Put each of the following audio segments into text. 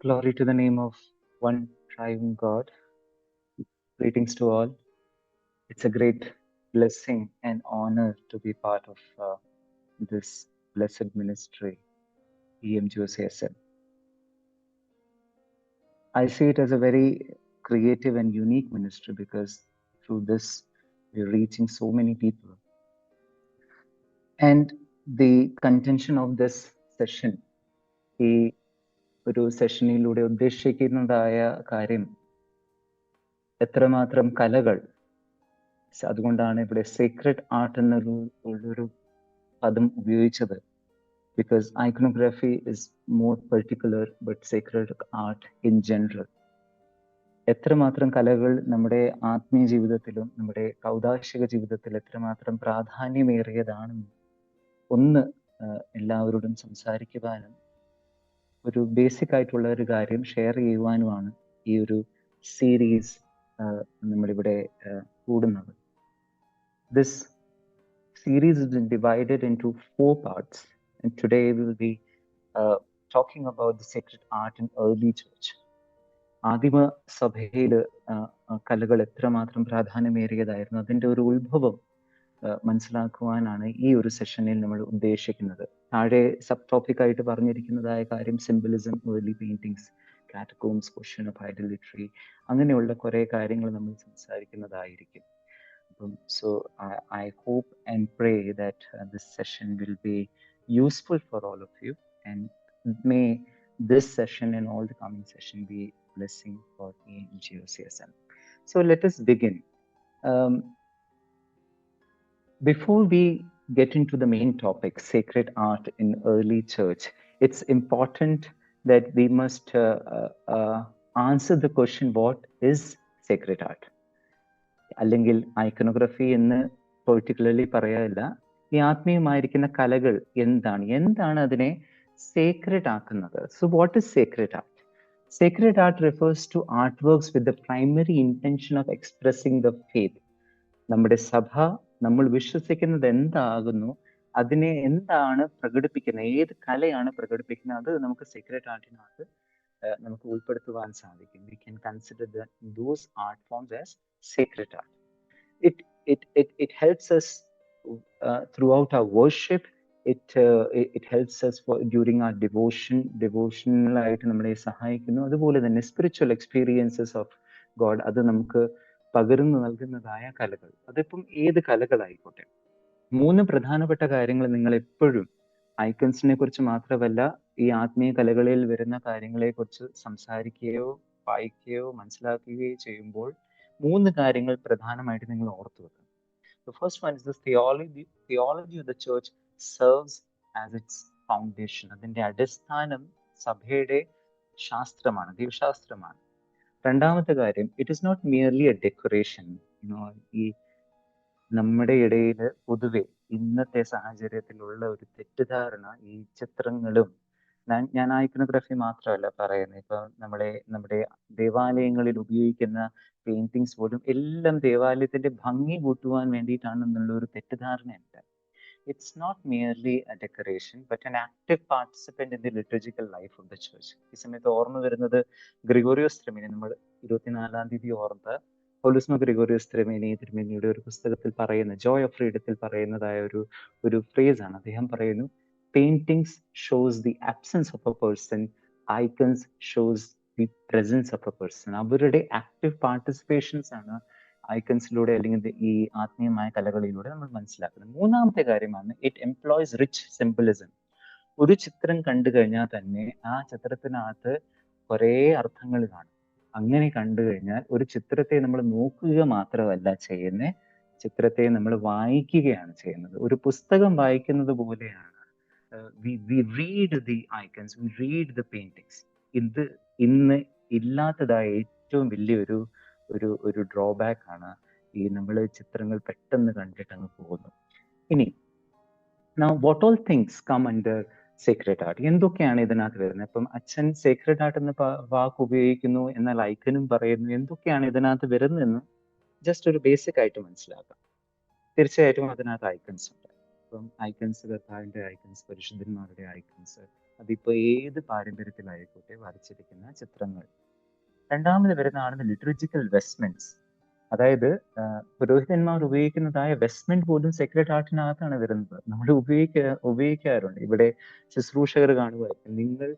Glory to the name of one triune God. Greetings to all. It's a great blessing and honor to be part of this blessed ministry, EMGOCSM. I see it as a very creative and unique ministry because through this, we're reaching so many people. And the contention of this session, ഈ ഒരു സെഷനിലൂടെ ഉദ്ദേശിക്കുന്നതായ കാര്യം എത്രമാത്രം കലകൾ, അതുകൊണ്ടാണ് ഇവിടെ secret art ഉള്ളൊരു പദം ഉപയോഗിച്ചത്. Because iconography is more particular, but sacred art in general. എത്രമാത്രം കലകൾ നമ്മുടെ ആത്മീയ ജീവിതത്തിലും നമ്മുടെ കൗദാശിക ജീവിതത്തിൽ എത്രമാത്രം പ്രാധാന്യമേറിയതാണെന്ന് ഒന്ന് എല്ലാവരോടും സംസാരിക്കുവാനും ഒരു ബേസിക് ആയിട്ടുള്ള ഒരു കാര്യം ഷെയർ ചെയ്യുവാനുമാണ് ഈ ഒരു സീരീസ് നമ്മളിവിടെ കൂടുന്നത്. This series has been divided into 4 parts, and today we will be talking about the sacred art in early church. ആദിമ സഭയിൽ കലകൾ എത്രമാത്രം പ്രാധാന്യമേറിയതായിരുന്നു, അതിൻ്റെ ഒരു ഉത്ഭവം മനസ്സിലാക്കുവാനാണ് ഈ ഒരു സെഷനിൽ നമ്മൾ ഉദ്ദേശിക്കുന്നത്. താഴെ സബ് ടോപ്പിക് ആയിട്ട് പറഞ്ഞിരിക്കുന്നതായ കാര്യം symbolism, early paintings, catacombs, question of idolatry, അങ്ങനെയുള്ള കുറേ കാര്യങ്ങൾ നമ്മൾ സംസാരിക്കുന്നതായിരിക്കും. So I hope and pray that this session will be useful for all of you, and may this session and all the coming session be blessing for EMGOCSM. So let us begin. Before we get into the main topic, sacred art in early church, it's important that we must answer the question, what is sacred art? അല്ലെങ്കിൽ iconography എന്ന് particularly പറയാനില്ല, ഈ ആത്മീയമായിരിക്കുന്ന കലകൾ എന്താണ് അതിനെ Sacred ആക്കുന്നത്. So what is Sacred art? Sacred art refers to artworks with the primary intention of expressing the faith. നമ്മുടെ സഭ നമ്മൾ വിശ്വസിക്കുന്നത് എന്താകുന്നു, അതിനെ എന്താണ് പ്രകടിപ്പിക്കുന്നത്, ഏത് കലയാണ് പ്രകടിപ്പിക്കുന്നത്, അത് നമുക്ക് സേക്രഡ് ആർട്ടിനകത്ത് നമുക്ക് ഉൾപ്പെടുത്തുവാൻ സാധിക്കും. We can consider those art forms as sacred art. It helps us throughout our worship. It helps us during our devotional ആയിട്ട് നമ്മളെ സഹായിക്കുന്നു. അതുപോലെ തന്നെ സ്പിരിച്വൽ എക്സ്പീരിയൻസസ് ഓഫ് ഗോഡ് അത് നമുക്ക് പകർന്നു നൽകുന്നതായ കലകൾ, അതിപ്പം ഏത് കലകളായിക്കോട്ടെ. 3 പ്രധാനപ്പെട്ട കാര്യങ്ങൾ നിങ്ങൾ എപ്പോഴും ഐക്കൺസിനെ കുറിച്ച് മാത്രമല്ല ഈ ആത്മീയ കലകളിൽ വരുന്ന കാര്യങ്ങളെ കുറിച്ച് സംസാരിക്കുകയോ വായിക്കുകയോ മനസ്സിലാക്കുകയോ ചെയ്യുമ്പോൾ 3 കാര്യങ്ങൾ പ്രധാനമായിട്ട് നിങ്ങൾ ഓർത്തു വെക്കണം. The first one is this: theology of the church serves as its foundation. അതിന്റെ അടിസ്ഥാനം സഭയുടെ ശാസ്ത്രമാണ്, ദൈവശാസ്ത്രമാണ്. രണ്ടാമത്തെ കാര്യം, it is not merely a decoration. ഈ നമ്മുടെ ഇടയിൽ പൊതുവെ ഇന്നത്തെ സാഹചര്യത്തിലുള്ള ഒരു തെറ്റിദ്ധാരണ, ഈ ചിത്രങ്ങളും, ഞാൻ ഐക്കണോഗ്രഫി മാത്രമല്ല പറയുന്നത്, ഇപ്പൊ നമ്മുടെ ദേവാലയങ്ങളിൽ ഉപയോഗിക്കുന്ന പെയിന്റിങ്സ് പോലും എല്ലാം ദേവാലയത്തിന്റെ ഭംഗി കൂട്ടുവാൻ വേണ്ടിയിട്ടാണെന്നുള്ള ഒരു തെറ്റിദ്ധാരണയുണ്ട്. It's not merely a decoration but an active participant in the liturgical life of the church. ഈ സമയത്ത് ഓർമ്മ വരുന്നത് ഗ്രിഗോറിയോസ് തിരുമേനി, നമ്മൾ 24-ാം തീയതി ഓർത്ത പൗലോസ് ഗ്രിഗോറിയോസ് തിരുമേനിയുടെ ഒരു പുസ്തകത്തിൽ പറയുന്ന ജോയ് ഓഫ് ഫ്രീഡത്തിൽ പറയുന്നതായ ഒരു ഫ്രേസ് ആണ്. അദ്ദേഹം പറയുന്നു, paintings shows the absence of a person, icons shows the presence of a person. അവരുടെ ആക്റ്റീവ് പാർട്ടിസിപ്പേഷൻസ് ആണ് ഐക്കൺസിലൂടെ അല്ലെങ്കിൽ ഈ ആത്മീയമായ കലകളിലൂടെ നമ്മൾ മനസ്സിലാക്കുന്നത്. മൂന്നാമത്തെ കാര്യമാണ്, ഇറ്റ് എംപ്ലോയ്സ് റിച്ച് സിംബലിസം. ഒരു ചിത്രം കണ്ടു കഴിഞ്ഞാൽ തന്നെ ആ ചിത്രത്തിനകത്ത് കുറേ അർത്ഥങ്ങൾ കാണും. അങ്ങനെ കണ്ടു കഴിഞ്ഞാൽ ഒരു ചിത്രത്തെ നമ്മൾ നോക്കുക മാത്രമല്ല ചെയ്യുന്നത്, ചിത്രത്തെ നമ്മൾ വായിക്കുകയാണ് ചെയ്യുന്നത്. ഒരു പുസ്തകം വായിക്കുന്നത് പോലെയാണ്. we read the icons, we read the paintings. ഇത് ഇന്ന് ഇല്ലാത്തതായ ഏറ്റവും വലിയൊരു ഒരു ഡ്രോബാക്ക് ആണ് ഈ നമ്മൾ ചിത്രങ്ങൾ പെട്ടെന്ന് കണ്ടിട്ട് അങ്ങ് പോകുന്നു. ഇനി now what all things come under Sacred art? എന്തൊക്കെയാണ് ഇതിനകത്ത് വരുന്നത്? ഇപ്പം അച്ഛൻ സേക്രഡ് ആർട്ട് എന്ന വാക്ക് ഉപയോഗിക്കുന്നു, എന്നാൽ ഐക്കനും പറയുന്നു. എന്തൊക്കെയാണ് ഇതിനകത്ത് വരുന്നതെന്ന് ജസ്റ്റ് ഒരു ബേസിക് ആയിട്ട് മനസ്സിലാക്കാം. തീർച്ചയായിട്ടും അതിനകത്ത് ഐക്കൺസ് ഉണ്ട്. ഇപ്പം ഐക്കൺസ്, കർത്താവിന്റെ ഐക്കൺസ്, പരിശുദ്ധന്മാരുടെ ഐക്കൺസ്, അതിപ്പോൾ ഏത് പാരമ്പര്യത്തിലായിക്കോട്ടെ വരച്ചിരിക്കുന്ന ചിത്രങ്ങൾ. രണ്ടാമത് വരുന്നതാണ് ലിറ്ററജിക്കൽ വെസ്റ്റ്മെന്റ്സ്. അതായത് പുരോഹിതന്മാർ ഉപയോഗിക്കുന്നതായ വെസ്റ്റ്മെന്റ് പോലും സെക്രട്ട് ആർട്ടിനകത്താണ് വരുന്നത്. നമ്മൾ ഉപയോഗിക്കാറുണ്ട്. ഇവിടെ ശുശ്രൂഷകർ കാണുമായിരിക്കും, നിങ്ങൾ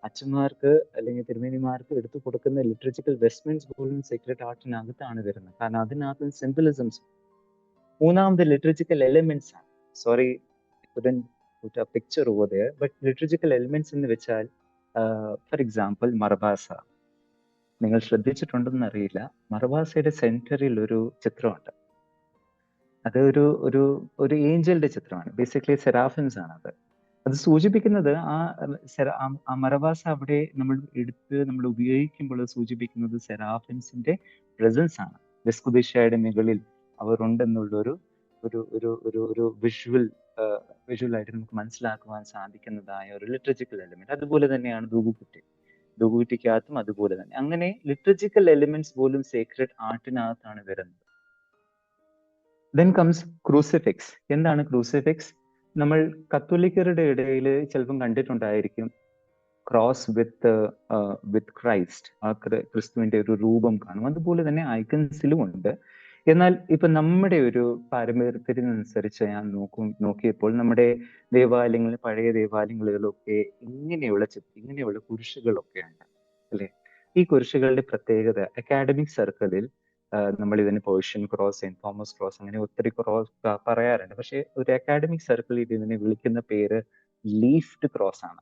അച്ഛന്മാർക്ക് അല്ലെങ്കിൽ തിരുമേനിമാർക്ക് എടുത്തു കൊടുക്കുന്ന ലിറ്ററജിക്കൽ വെസ്റ്റ്മെന്റ്സ് പോലും സെക്രട്ട് ആർട്ടിനകത്താണ് വരുന്നത്. കാരണം അതിനകത്ത് സിംബലിസംസ്. മൂന്നാമത് ലിറ്ററജിക്കൽ എലിമെന്റ്സ് ആണ്. Sorry, put a picture over there, but liturgical elements എന്ന് വെച്ചാൽ ഫോർ എക്സാമ്പിൾ മർബാസ. നിങ്ങൾ ശ്രദ്ധിച്ചിട്ടുണ്ടെന്ന് അറിയില്ല, മർബാസയുടെ സെന്ററിൽ ഒരു ചിത്രമുണ്ട്. അത് ഒരു ഒരു ഒരു ഏഞ്ചലിന്റെ ചിത്രമാണ്. ബേസിക്കലി സെറാഫിൻസ് ആണ് അത്. അത് സൂചിപ്പിക്കുന്നത് ആ മർബാസ അവിടെ നമ്മൾ ഉപയോഗിക്കുമ്പോൾ സൂചിപ്പിക്കുന്നത് സെറാഫിൻസിന്റെ പ്രസൻസ് ആണ്. വെസ്കുദിശയുടെ മുകളിൽ അവർ ഉണ്ടെന്നുള്ളൊരു ഒരു ഒരു ഒരു ഒരു വിഷ്വലായിട്ട് നമുക്ക് മനസ്സിലാക്കുവാൻ സാധിക്കുന്നതായ ഒരു ലിറ്ററജിക്കൽ എലിമെന്റ്. അതുപോലെ തന്നെയാണ് ദൂകുകുറ്റിക്കകത്തും അതുപോലെ തന്നെ. അങ്ങനെ ലിറ്ററജിക്കൽ എലിമെന്റ്സ് പോലും സേക്രഡ് ആർട്ടിനകത്താണ് വരുന്നത്. Then comes crucifix. എന്താണ് ക്രൂസിഫിക്സ്? നമ്മൾ കത്തോലിക്കരുടെ ഇടയിൽ ചിലപ്പം കണ്ടിട്ടുണ്ടായിരിക്കും ക്രോസ് വിത്ത് ക്രൈസ്റ്റ്. ആ ക്രിസ്തുവിന്റെ ഒരു രൂപം കാണും. അതുപോലെ തന്നെ ഐക്കൺസിലും ഉണ്ട്. എന്നാൽ ഇപ്പൊ നമ്മുടെ ഒരു പാരമ്പര്യത്തിനനുസരിച്ച് ഞാൻ നോക്കിയപ്പോൾ നമ്മുടെ ദേവാലയങ്ങളിൽ, പഴയ ദേവാലയങ്ങളിലൊക്കെ ഇങ്ങനെയുള്ള കുരിശുകളൊക്കെ ഉണ്ട് അല്ലെ? ഈ കുരിശുകളുടെ പ്രത്യേകത അക്കാഡമിക് സർക്കിളിൽ നമ്മൾ ഇതിന് Persian cross, saint Thomas cross, അങ്ങനെ ഒത്തിരി ക്രോസ് പറയാറുണ്ട്. പക്ഷെ ഒരു അക്കാഡമിക് സർക്കിളിൽ ഇതിനെ വിളിക്കുന്ന പേര് ലീഫ്ഡ് ക്രോസ് ആണ്.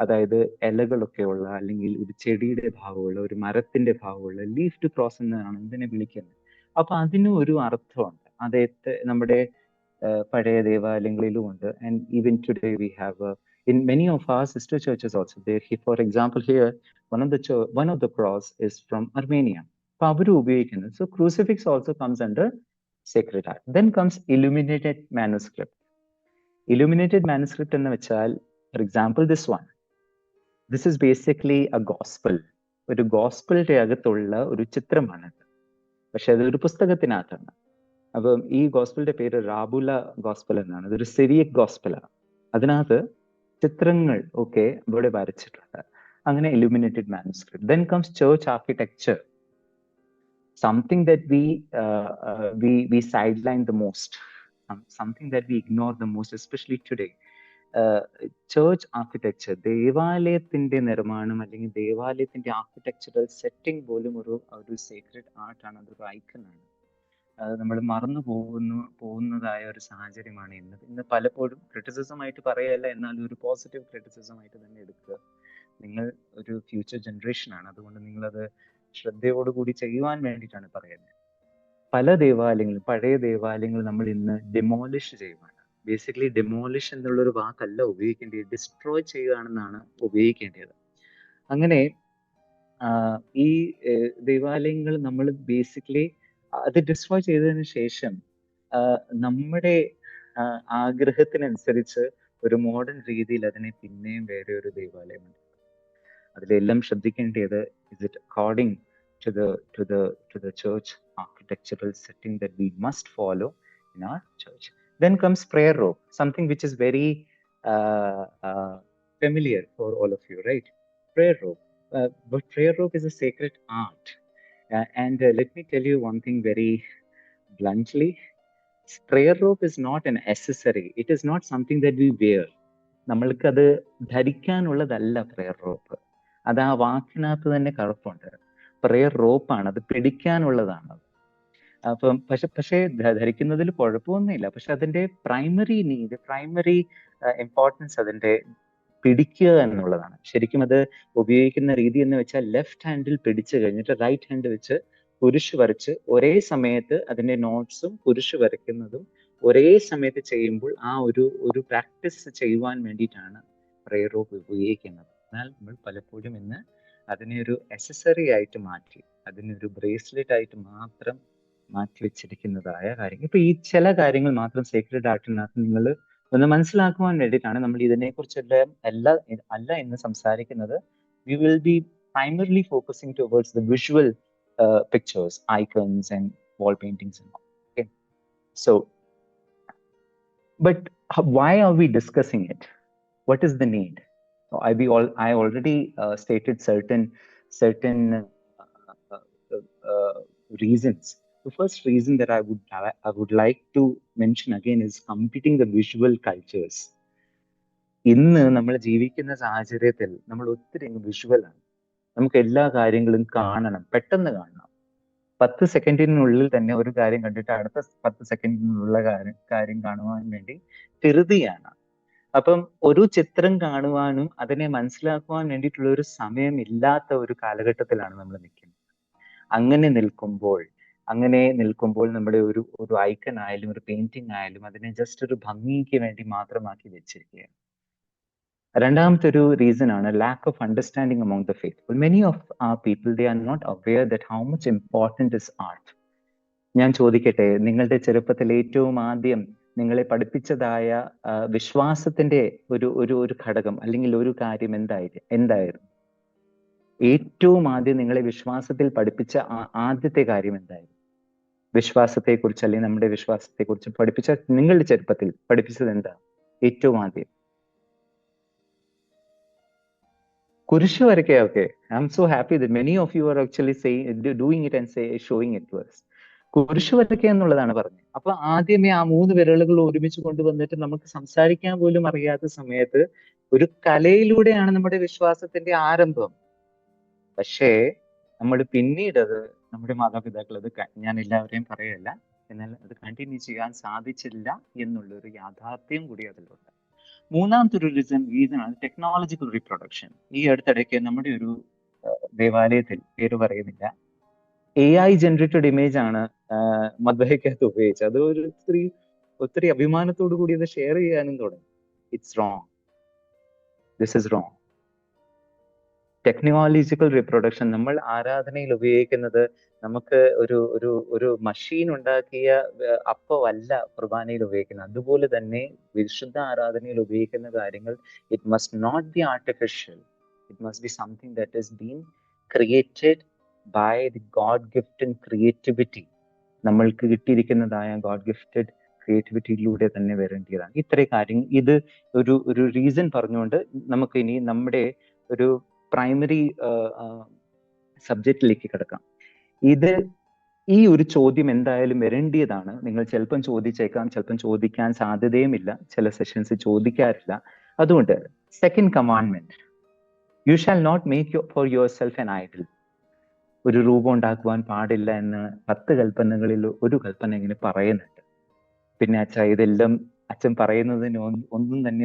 അതായത് ഇലകളൊക്കെ ഉള്ള, അല്ലെങ്കിൽ ഒരു ചെടിയുടെ ഭാഗമുള്ള, ഒരു മരത്തിന്റെ ഭാഗമുള്ള ലീഫ്ഡ് ക്രോസ് എന്നാണ് ഇതിനെ വിളിക്കുന്നത്. അപ്പൊ അതിനും ഒരു അർത്ഥമുണ്ട്. അതേത്തെ നമ്മുടെ പഴയ ദേവാലയങ്ങളിലും ഉണ്ട്. And even today we have in many of our sister churches also there. For example, here one of the cross is from Armenia. അപ്പൊ അവർ ഉപയോഗിക്കുന്നത്. So crucifix also comes under sacred art. Then comes illuminated manuscript. Illuminated manuscript എന്ന് വെച്ചാൽ, for example, this one. This is basically a gospel. ഒരു ഗോസ്പലിന്റെ അകത്തുള്ള ഒരു ചിത്രമാണത്. പക്ഷെ അതൊരു പുസ്തകത്തിനകത്താണ്. അപ്പം ഈ ഗോസ്പലിന്റെ പേര് റാബുല ഗോസ്പൽ എന്നാണ്. ഇതൊരു സിറിയക് ഗോസ്പലാണ്. അതിനകത്ത് ചിത്രങ്ങൾ ഒക്കെ ഇവിടെ വരച്ചിട്ടുണ്ട്. അങ്ങനെ illuminated manuscript. Then comes church architecture. Something that we sideline the most, something that we ignore the most, especially today. Church architecture, ദേവാലയത്തിന്റെ നിർമ്മാണം അല്ലെങ്കിൽ ദേവാലയത്തിന്റെ ആർക്കിടെക്ചറൽ സെറ്റിംഗ് പോലും ഒരു സീക്രട്ട് ആർട്ടാണ്. അതൊരു ഐക്കണാണ്. നമ്മൾ മറന്നു പോകുന്നതായ ഒരു സാഹചര്യമാണ് ഇന്ന് പലപ്പോഴും. ക്രിറ്റിസിസം ആയിട്ട് പറയല്ല, എന്നാൽ ഒരു പോസിറ്റീവ് ക്രിറ്റിസിസം ആയിട്ട് തന്നെ എടുക്കുക. നിങ്ങൾ ഒരു ഫ്യൂച്ചർ ജനറേഷൻ ആണ്, അതുകൊണ്ട് നിങ്ങളത് ശ്രദ്ധയോടുകൂടി ചെയ്യുവാൻ വേണ്ടിയിട്ടാണ് പറയുന്നത്. പല ദേവാലയങ്ങളും, പഴയ ദേവാലയങ്ങൾ നമ്മൾ ഇന്ന് ഡെമോളിഷ് ചെയ്യുവാണ്. ബേസിക്കലി ഡെമോളിഷ് എന്നുള്ളൊരു വാക്കല്ല ഉപയോഗിക്കേണ്ടത്, ഡിസ്ട്രോയ് ചെയ്യുകയാണെന്നാണ് ഉപയോഗിക്കേണ്ടത്. അങ്ങനെ ഈ ദേവാലയങ്ങൾ നമ്മൾ ബേസിക്കലി അത് ഡിസ്ട്രോയ് ചെയ്തതിന് ശേഷം നമ്മുടെ ആഗ്രഹത്തിനനുസരിച്ച് ഒരു മോഡേൺ രീതിയിൽ അതിനെ പിന്നെയും വേറെ ഒരു ദേവാലയമുണ്ട്. അതിലെല്ലാം ശ്രദ്ധിക്കേണ്ടത്, is it according to the church architectural setting that we must follow in our church. Then comes prayer robe, something which is very familiar for all of you, right? Prayer robe. But prayer robe is a sacred art. And let me tell you one thing very bluntly. Prayer robe is not an accessory. It is not something that we wear. നമ്മൾക്ക് അത് ധരിക്കാനുള്ളതല്ല prayer rope. അത് ആ വാക്കിനകത്ത് തന്നെ കറുപ്പുണ്ട്. Prayer റോപ്പാണ്, അത് പിടിക്കാനുള്ളതാണ്. അപ്പം പക്ഷേ ധരിക്കുന്നതിൽ കുഴപ്പമൊന്നുമില്ല. പക്ഷെ അതിന്റെ പ്രൈമറി ഇമ്പോർട്ടൻസ് അതിന്റെ പിടിക്കുക എന്നുള്ളതാണ്. ശരിക്കും അത് ഉപയോഗിക്കുന്ന രീതി എന്ന് വെച്ചാൽ ലെഫ്റ്റ് ഹാൻഡിൽ പിടിച്ചു കഴിഞ്ഞിട്ട് റൈറ്റ് ഹാൻഡ് വെച്ച് കുരിശ് വരച്ച് ഒരേ സമയത്ത് അതിന്റെ നോട്ട്സും കുരിശ് വരയ്ക്കുന്നതും ഒരേ സമയത്ത് ചെയ്യുമ്പോൾ ആ ഒരു പ്രാക്ടീസ് ചെയ്യുവാൻ വേണ്ടിയിട്ടാണ് പ്രയർ റോപ്പ് ഉപയോഗിക്കുന്നത്. എന്നാൽ നമ്മൾ പലപ്പോഴും ഇന്ന് അതിനെ ഒരു അക്സസറി ആയിട്ട് മാറ്റി, അതിനൊരു ബ്രേസ്ലെറ്റ് ആയിട്ട് മാത്രം മാറ്റി വെച്ചിരിക്കുന്നതായ കാര്യങ്ങൾ. ഇപ്പൊ ഈ ചില കാര്യങ്ങൾ മാത്രം സേക്രഡ് ആർട്ടിനകത്ത് നിങ്ങൾ ഒന്ന് മനസ്സിലാക്കുവാൻ വേണ്ടിയിട്ടാണ് നമ്മൾ ഇതിനെക്കുറിച്ചെല്ലാം അല്ല ഇന്ന് സംസാരിക്കുന്നത്. We will be primarily focusing towards the visual pictures, icons and wall paintings and all. Okay, so but why are we discussing it? What is the need? I already stated certain reasons. The first reason that I would like to mention again is competing the visual cultures. ഇന്ന് നമ്മൾ ജീവിക്കുന്ന സാഹചര്യത്തിൽ നമ്മൾ ഒത്തിരി വിഷ്വലാണ്. നമുക്ക് എല്ലാ കാര്യങ്ങളും കാണണം, പെട്ടെന്ന് കാണണം. 10 സെക്കൻഡിനുള്ളിൽ തന്നെ ഒരു കാര്യം കണ്ടിട്ട് അടുത്ത 10 സെക്കൻഡിനുള്ള കാര്യം കാണുവാൻ വേണ്ടി ധൃതിയാണ്. അപ്പം ഒരു ചിത്രം കാണുവാനും അതിനെ മനസ്സിലാക്കുവാൻ വേണ്ടിയിട്ടുള്ള ഒരു സമയം ഇല്ലാത്ത ഒരു കാലഘട്ടത്തിലാണ് നമ്മൾ നിൽക്കുന്നത്. അങ്ങനെ നിൽക്കുമ്പോൾ നമ്മുടെ ഒരു ഐക്കൺ ആയാലും ഒരു പെയിന്റിംഗ് ആയാലും അതിനെ ജസ്റ്റ് ഒരു ഭംഗിക്ക് വേണ്ടി മാത്രമാക്കി വെച്ചിരിക്കുകയാണ്. രണ്ടാമത്തെ ഒരു റീസൺ ആണ് lack of understanding among the faithful. Many of our people they are not aware that how much important is art. ഞാൻ ചോദിക്കട്ടെ, നിങ്ങളുടെ ചെറുപ്പത്തിൽ ഏറ്റവും ആദ്യം നിങ്ങളെ പഠിപ്പിച്ചതായ വിശ്വാസത്തിന്റെ ഒരു ഘടകം അല്ലെങ്കിൽ ഒരു കാര്യം എന്തായിരുന്നു? ഏറ്റവും ആദ്യം നിങ്ങളെ വിശ്വാസത്തിൽ പഠിപ്പിച്ച ആദ്യത്തെ കാര്യം എന്തായിരുന്നു? വിശ്വാസത്തെക്കുറിച്ച് അല്ലെങ്കിൽ നമ്മുടെ വിശ്വാസത്തെക്കുറിച്ച് പഠിപ്പിച്ച നിങ്ങളുടെ ചെറുപ്പത്തിൽ പഠിപ്പിച്ചത് എന്താ ഏറ്റവും ആദ്യം? കുരിശ് വരയ്ക്കുക. Okay, I'm so happy that many of you are actually doing it and showing it to us. കുരിശ് വരയ്ക്കുക എന്നുള്ളതാണ് പറഞ്ഞത്. അപ്പൊ ആദ്യമേ ആ 3 വിരലുകൾ ഒരുമിച്ച് കൊണ്ടുവന്നിട്ട് നമുക്ക് സംസാരിക്കാൻ പോലും അറിയാത്ത സമയത്ത് ഒരു കലയിലൂടെയാണ് നമ്മുടെ വിശ്വാസത്തിന്റെ ആരംഭം. പക്ഷേ നമ്മൾ പിന്നീട് അത് നമ്മുടെ മാതാപിതാക്കൾ ഞാൻ എല്ലാവരെയും പറയല്ല, എന്നാൽ അത് കണ്ടിന്യൂ ചെയ്യാൻ സാധിച്ചില്ല എന്നുള്ളൊരു യാഥാർത്ഥ്യം കൂടി അതിലുണ്ട്. മൂന്നാമത്തെ ഒരു റീസൺ ആണ് ടെക്നോളജിക്കൽ റീപ്രൊഡക്ഷൻ. ഈ അടുത്തിടയ്ക്ക് നമ്മുടെ ഒരു ദേവാലയത്തിൽ, പേര് പറയുന്നില്ല, AI ജനറേറ്റഡ് ഇമേജ് ആണ് മദ്ബഹയ്ക്കകത്ത് ഉപയോഗിച്ചത്. അത് ഒത്തിരി അഭിമാനത്തോടു കൂടി അത് ഷെയർ ചെയ്യാനും തുടങ്ങി. It's wrong. This is wrong. Technological reproduction നമ്മൾ ആരാധനയിൽ ഉപയോഗിക്കുന്നത് നമുക്ക് ഒരു മഷീൻ ഉണ്ടാക്കിയ അപ്പമല്ല കുർബാനയിൽ ഉപയോഗിക്കുന്നത്. അതുപോലെ തന്നെ വിശുദ്ധ ആരാധനയിൽ ഉപയോഗിക്കുന്ന കാര്യങ്ങൾ it must not be artificial. It must be something that is been created by the God gifted creativity. നമ്മൾക്ക് കിട്ടിയിരിക്കുന്നതായ ഗോഡ് ഗിഫ്റ്റഡ് ക്രിയേറ്റിവിറ്റിയിലൂടെ തന്നെ വരേണ്ടതാണ് ഇത്രയും കാര്യങ്ങൾ. ഇത് ഒരു റീസൺ പറഞ്ഞുകൊണ്ട് നമുക്ക് ഇനി നമ്മുടെ ഒരു പ്രൈമറി സബ്ജക്റ്റിലേക്ക് കിടക്കാം. ഈ ഒരു ചോദ്യം എന്തായാലും വരേണ്ടിയതാണ്. നിങ്ങൾ ചിലപ്പം ചോദിച്ചേക്കാം, ചിലപ്പം ചോദിക്കാൻ സാധ്യതയുമില്ല, ചില സെഷൻസ് ചോദിക്കാറില്ല. അതുകൊണ്ട് second commandment, you shall not make for yourself an idol. ഒരു രൂപം ഉണ്ടാക്കുവാൻ പാടില്ല എന്ന് 10 കൽപ്പനകളിൽ ഒരു കൽപ്പന ഇങ്ങനെ പറയുന്നുണ്ട്. പിന്നെ ഇതെല്ലാം അച്ഛൻ പറയുന്നതിന് ഒന്നും തന്നെ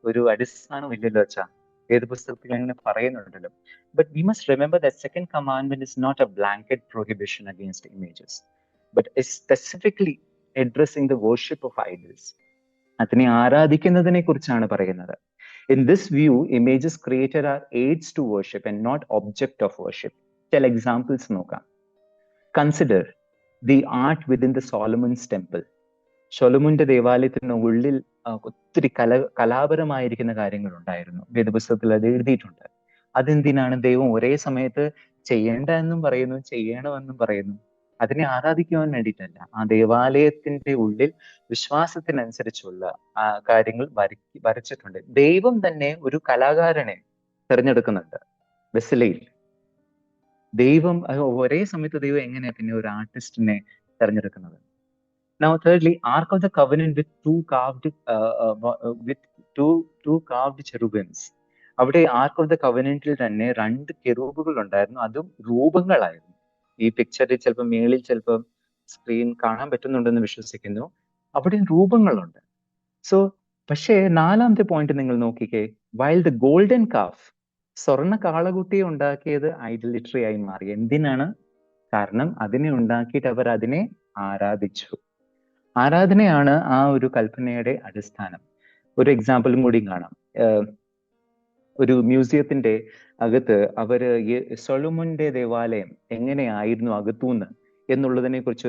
ഒരു അടിസ്ഥാനം ഇല്ലല്ലോ അച്ഛാ. ഏത് പുസ്തകത്തിൽ അങ്ങനെ പറയുന്നുണ്ടല്ലോ. But we must remember that second commandment is not a blanket prohibition against images, but is specifically addressing the worship of idols. അതിനെ ആരാധിക്കുന്നതിനെ കുറിച്ചാണ് പറയുന്നത്. In this view, images created are aids to worship and not object of worship. ചില examples നോക്കാം. Consider the art within the Solomon's temple. ശലോമോന്റെ ദേവാലയത്തിന് ഉള്ളിൽ ഒത്തിരി കലാപരമായിരിക്കുന്ന കാര്യങ്ങൾ ഉണ്ടായിരുന്നു. വേദപുസ്തകത്തിൽ അത് എഴുതിയിട്ടുണ്ട്. അതെന്തിനാണ്? ദൈവം ഒരേ സമയത്ത് ചെയ്യേണ്ട എന്നും പറയുന്നു, ചെയ്യണമെന്നും പറയുന്നു. അതിനെ ആരാധിക്കുവാൻ വേണ്ടിയിട്ടല്ല. ആ ദേവാലയത്തിന്റെ ഉള്ളിൽ വിശ്വാസത്തിനനുസരിച്ചുള്ള കാര്യങ്ങൾ വരച്ചിട്ടുണ്ട്. ദൈവം തന്നെ ഒരു കലാകാരനെ തിരഞ്ഞെടുക്കുന്നുണ്ട് വെസലയിൽ. ദൈവം ഒരേ സമയത്ത് ദൈവം എങ്ങനെയാ പിന്നെ ഒരു ആർട്ടിസ്റ്റിനെ തിരഞ്ഞെടുക്കുന്നത്? Now, thirdly, Ark of the Covenant with two carved cherubims. അവിടെ ആർക്ക് ഓഫ് ദ കവനന്റിൽ തന്നെ 2 കെറൂബുകൾ ഉണ്ടായിരുന്നു. അതും രൂപങ്ങളായിരുന്നു. ഈ പിക്ചറിൽ ചിലപ്പോൾ മേളിൽ ചിലപ്പോൾ സ്ക്രീൻ കാണാൻ പറ്റുന്നുണ്ടെന്ന് വിശ്വസിക്കുന്നു. അവിടെ രൂപങ്ങളുണ്ട്. പക്ഷേ 4ാമത്തെ പോയിന്റ് നിങ്ങൾ നോക്കിക്കേ. വൈൽ ദ ഗോൾഡൻ കാഫ്, സ്വർണ്ണ കാളകുട്ടിയെ ഉണ്ടാക്കിയത് ഐഡലിറ്ററി ആയി മാറി. എന്തിനാണ്? കാരണം അതിനെ ഉണ്ടാക്കിയിട്ട് അവർ അതിനെ ആരാധിച്ചു. ആരാധനയാണ് ആ ഒരു കൽപ്പനയുടെ അടിസ്ഥാനം. ഒരു എക്സാമ്പിളും കൂടി കാണാം. ഒരു മ്യൂസിയത്തിന്റെ അകത്ത് അവര് സൊളോമോന്റെ ദേവാലയം എങ്ങനെയായിരുന്നു അകത്തൂന്ന് എന്നുള്ളതിനെ കുറിച്ച്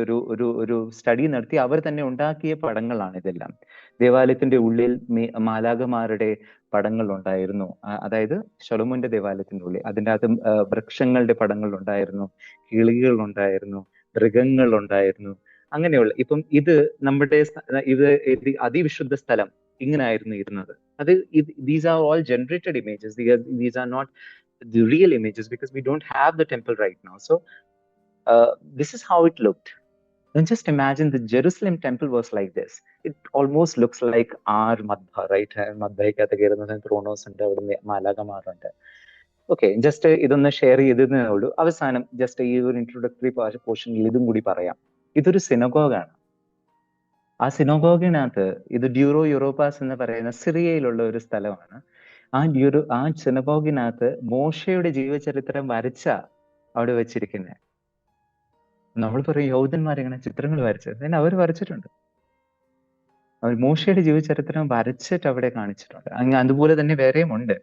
ഒരു സ്റ്റഡി നടത്തി അവർ തന്നെ ഉണ്ടാക്കിയ പടങ്ങളാണ് ഇതെല്ലാം. ദേവാലയത്തിന്റെ ഉള്ളിൽ മാലാഖമാരുടെ പടങ്ങൾ ഉണ്ടായിരുന്നു. അതായത് സൊളോമോന്റെ ദേവാലയത്തിന്റെ ഉള്ളിൽ അതിൻ്റെ അകത്ത് വൃക്ഷങ്ങളുടെ പടങ്ങൾ ഉണ്ടായിരുന്നു, കിളികൾ ഉണ്ടായിരുന്നു, മൃഗങ്ങൾ ഉണ്ടായിരുന്നു. അങ്ങനെയുള്ള ഇത് നമ്മുടെ അതിവിശുദ്ധ സ്ഥലം ഇങ്ങനായിരുന്നു ഇരുന്നത്. These are all generated images. These are not the real images because we don't have the temple right now. So this is how it looked. And just imagine the Jerusalem temple was like this. It almost looks like our Madhya, right? Madhyക്കകത്ത് കയറുന്ന ത്രോണോസ് ഉണ്ട്, അവിടെ മാലാകമാറുണ്ട്. Okay, just ഇതൊന്ന് share ചെയ്തതേ ഉള്ളൂ. അവസാനം just ഈ ഒരു introductory പോർഷനിൽ ഇതും കൂടി പറയാം. ഇതൊരു സിനഗോഗാണ്. ആ സിനഗോഗിനകത്ത് ഇത് ഡ്യൂറോ യൂറോപ്പാസ് എന്ന് പറയുന്ന സിറിയയിലുള്ള ഒരു സ്ഥലമാണ്. ആ സിനഗോഗിനകത്ത് മോശയുടെ ജീവചരിത്രം വരച്ച അവിടെ വെച്ചിരിക്കുന്നത്. നമ്മൾ പറയും യഹൂദന്മാരെങ്ങനെ ചിത്രങ്ങൾ വരച്ചത്, then അവർ വരച്ചിട്ടുണ്ട്. അവർ മോശയുടെ ജീവചരിത്രം വരച്ചിട്ട് അവിടെ കാണിച്ചിട്ടുണ്ട്. അതുപോലെ തന്നെ വേറെയും ഉണ്ട്.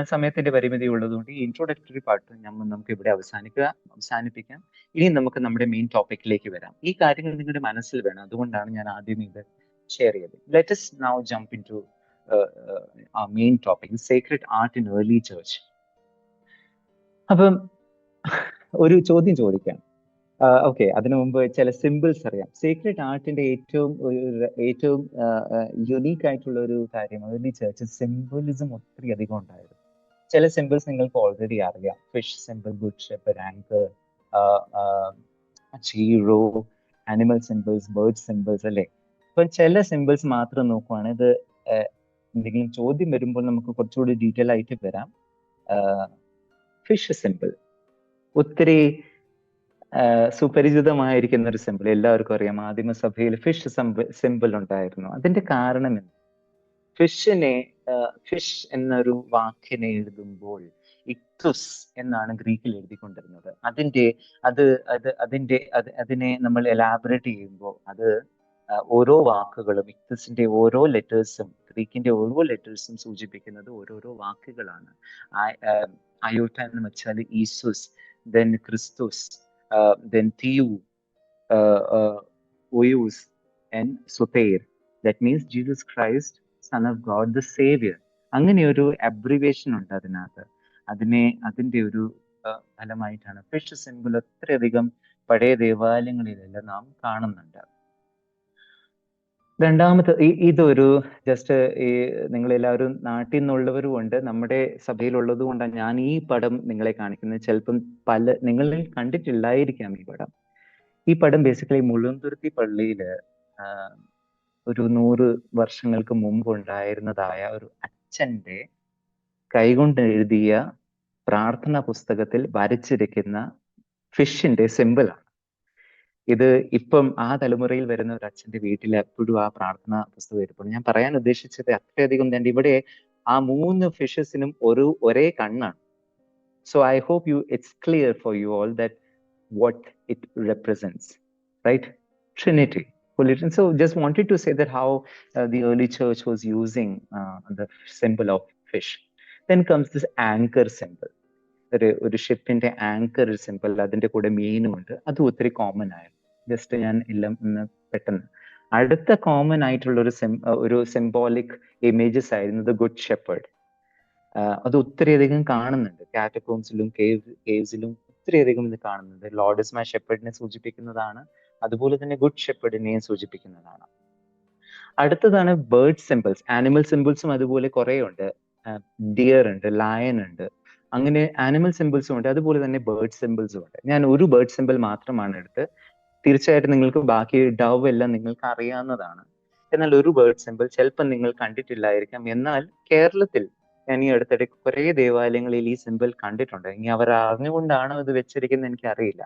ആ സമയത്തിന്റെ പരിമിതി ഉള്ളതുകൊണ്ട് ഈ ഇൻട്രോഡക്ടറി പാർട്ട് നമുക്ക് ഇവിടെ അവസാനിപ്പിക്കാം. ഇനി നമുക്ക് നമ്മുടെ മെയിൻ ടോപ്പിക്കിലേക്ക് വരാം. ഈ കാര്യങ്ങൾ നിങ്ങളുടെ മനസ്സിൽ വേണം. അതുകൊണ്ടാണ് ഞാൻ ആദ്യം ഇത് ഷെയർ ചെയ്തത്. Let us now jump into our main topic, sacred art in early church. അപ്പം ഒരു ചോദ്യം ചോദിക്കാം. ഓക്കെ, അതിനു മുമ്പ് ചില സിമ്പിൾസ് അറിയാം. സീക്രട്ട് ആർട്ടിന്റെ ഏറ്റവും യുണീക്ക് ആയിട്ടുള്ള ഒരു കാര്യം ഏർലി ചർച്ച് സിംബലിസം ഒത്തിരി അധികം ഉണ്ടായിരുന്നു. ചില സിമ്പിൾസ് നിങ്ങൾക്ക് ഓൾറെഡി അറിയാം. Fish simple, good Shepherd, anchor, hero, animal symbols, bird symbols, അല്ലേ? അപ്പൊ ചില സിമ്പിൾസ് മാത്രം നോക്കുവാണ്. ഇത് എന്തെങ്കിലും ചോദ്യം വരുമ്പോൾ നമുക്ക് കുറച്ചുകൂടി ഡീറ്റെയിൽ ആയിട്ട് വരാം. ഫിഷ് സിമ്പിൾ ഒത്തിരി സുപരിചിതമായിരിക്കുന്ന ഒരു സിമ്പിൾ, എല്ലാവർക്കും അറിയാം. ആദിമസഭയിൽ ഫിഷ് സിമ്പിൾ ഉണ്ടായിരുന്നു. അതിന്റെ കാരണം എന്ത്? ഫിഷ് എന്നൊരു വാക്കിനെ എഴുതുമ്പോൾ ഇക്തുസ് എന്നാണ് ഗ്രീക്കിൽ എഴുതിക്കൊണ്ടിരുന്നത്. അതിനെ നമ്മൾ എലാബറേറ്റ് ചെയ്യുമ്പോൾ അത് ഓരോ വാക്കുകളും, ഇക്തുസിന്റെ ഓരോ ലെറ്റേഴ്സും, ഗ്രീക്കിന്റെ ഓരോ ലെറ്റേഴ്സും സൂചിപ്പിക്കുന്നത് ഓരോരോ വാക്കുകളാണ്. അയോട്ട എന്ന് വെച്ചാൽ ഈസുസ്, then ക്രിസ്തുസ്, then Theou, Oius, and Soter. That means Jesus Christ, Son of God, the Savior. അങ്ങനെ ഒരു അബ്രിവേഷൻ ഉണ്ട് അതിനകത്ത്. അതിന്റെ ഒരു ഫലമായിട്ടാണ് ഫിഷ് സിമ്പിൾ അത്രയധികം പഴയ ദേവാലയങ്ങളിലെല്ലാം നാം കാണുന്നുണ്ട്. രണ്ടാമത്തെ ഇതൊരു ജസ്റ്റ് നിങ്ങളെല്ലാവരും നാട്ടിൽ നിന്നുള്ളവരും ഉണ്ട്, നമ്മുടെ സഭയിലുള്ളത് കൊണ്ടാണ് ഞാൻ ഈ പടം നിങ്ങളെ കാണിക്കുന്നത്. ചിലപ്പം നിങ്ങളിൽ കണ്ടിട്ടില്ലായിരിക്കാം ഈ പടം. ഈ പടം ബേസിക്കലി മുളുന്തുരുത്തി പള്ളിയില് ഒരു 100 വർഷങ്ങൾക്ക് മുമ്പ് ഉണ്ടായിരുന്നതായ ഒരു അച്ഛന്റെ കൈകൊണ്ട് എഴുതിയ പ്രാർത്ഥനാ പുസ്തകത്തിൽ വരച്ചിരിക്കുന്ന ഫിഷിന്റെ സിമ്പിളാണ് ഇത്. ഇപ്പം ആ തലമുറയിൽ വരുന്ന ഒരു അച്ഛന്റെ വീട്ടിൽ എപ്പോഴും ആ പ്രാർത്ഥന പുസ്തകം ഇരിപ്പുണ്ട്. ഞാൻ പറയാൻ ഉദ്ദേശിച്ചത് അത്രയധികം തന്നെ ഇവിടെ ആ 3 ഫിഷസിനും ഒരേ കണ്ണാണ്. So I hope it's clear for you all that what it represents, right? Trinity. So just wanted to say that how the early church was using the symbol of fish. Then comes this anchor symbol. ഒരു ഷിപ്പിന്റെ anchor simple, അതിന്റെ കൂടെ മീനും ഉണ്ട്. അത് ഒത്തിരി common ആയിരുന്നു. Just ഞാൻ എല്ലാം പെട്ടെന്ന്. അടുത്ത കോമൺ ആയിട്ടുള്ള ഒരു സിംബോളിക് ഇമേജസ് ആയിരുന്നു ദ ഗുഡ് ഷെപ്പേർഡ്. അത് ഒത്തിരിയധികം കാണുന്നുണ്ട് കാറ്റകോംസിലും കേവ്സിലും ഒത്തിരിയധികം ഇത് കാണുന്നുണ്ട്. ലോർഡ് ഇസ് മൈ ഷെപ്പേർഡിനെ സൂചിപ്പിക്കുന്നതാണ്, അതുപോലെ തന്നെ ഗുഡ് ഷെപ്പേർഡിനെയും സൂചിപ്പിക്കുന്നതാണ്. അടുത്തതാണ് ബേർഡ് സിമ്പിൾസ്. ആനിമൽ സിമ്പിൾസും അതുപോലെ കുറെ ഉണ്ട്. ഡിയർ ഉണ്ട്, ലയൺ ഉണ്ട്, അങ്ങനെ ആനിമൽ സിമ്പിൾസും ഉണ്ട്, അതുപോലെ തന്നെ ബേർഡ് സിമ്പിൾസും ഉണ്ട്. ഞാൻ ഒരു ബേർഡ് സിമ്പിൾ മാത്രമാണ് എടുത്ത്. തീർച്ചയായിട്ടും നിങ്ങൾക്ക് ബാക്കി ഡവ് എല്ലാം നിങ്ങൾക്ക് അറിയാവുന്നതാണ്. എന്നാൽ ഒരു ബേർഡ് സിമ്പിൾ ചിലപ്പോൾ നിങ്ങൾ കണ്ടിട്ടില്ലായിരിക്കാം. എന്നാൽ കേരളത്തിൽ ഞാൻ ഈ അടുത്തിടെ കുറെ ദേവാലയങ്ങളിൽ ഈ സിമ്പിൾ കണ്ടിട്ടുണ്ട്. ഇനി അവർ അറിഞ്ഞുകൊണ്ടാണോ ഇത് വെച്ചിരിക്കുന്നത് എനിക്ക് അറിയില്ല.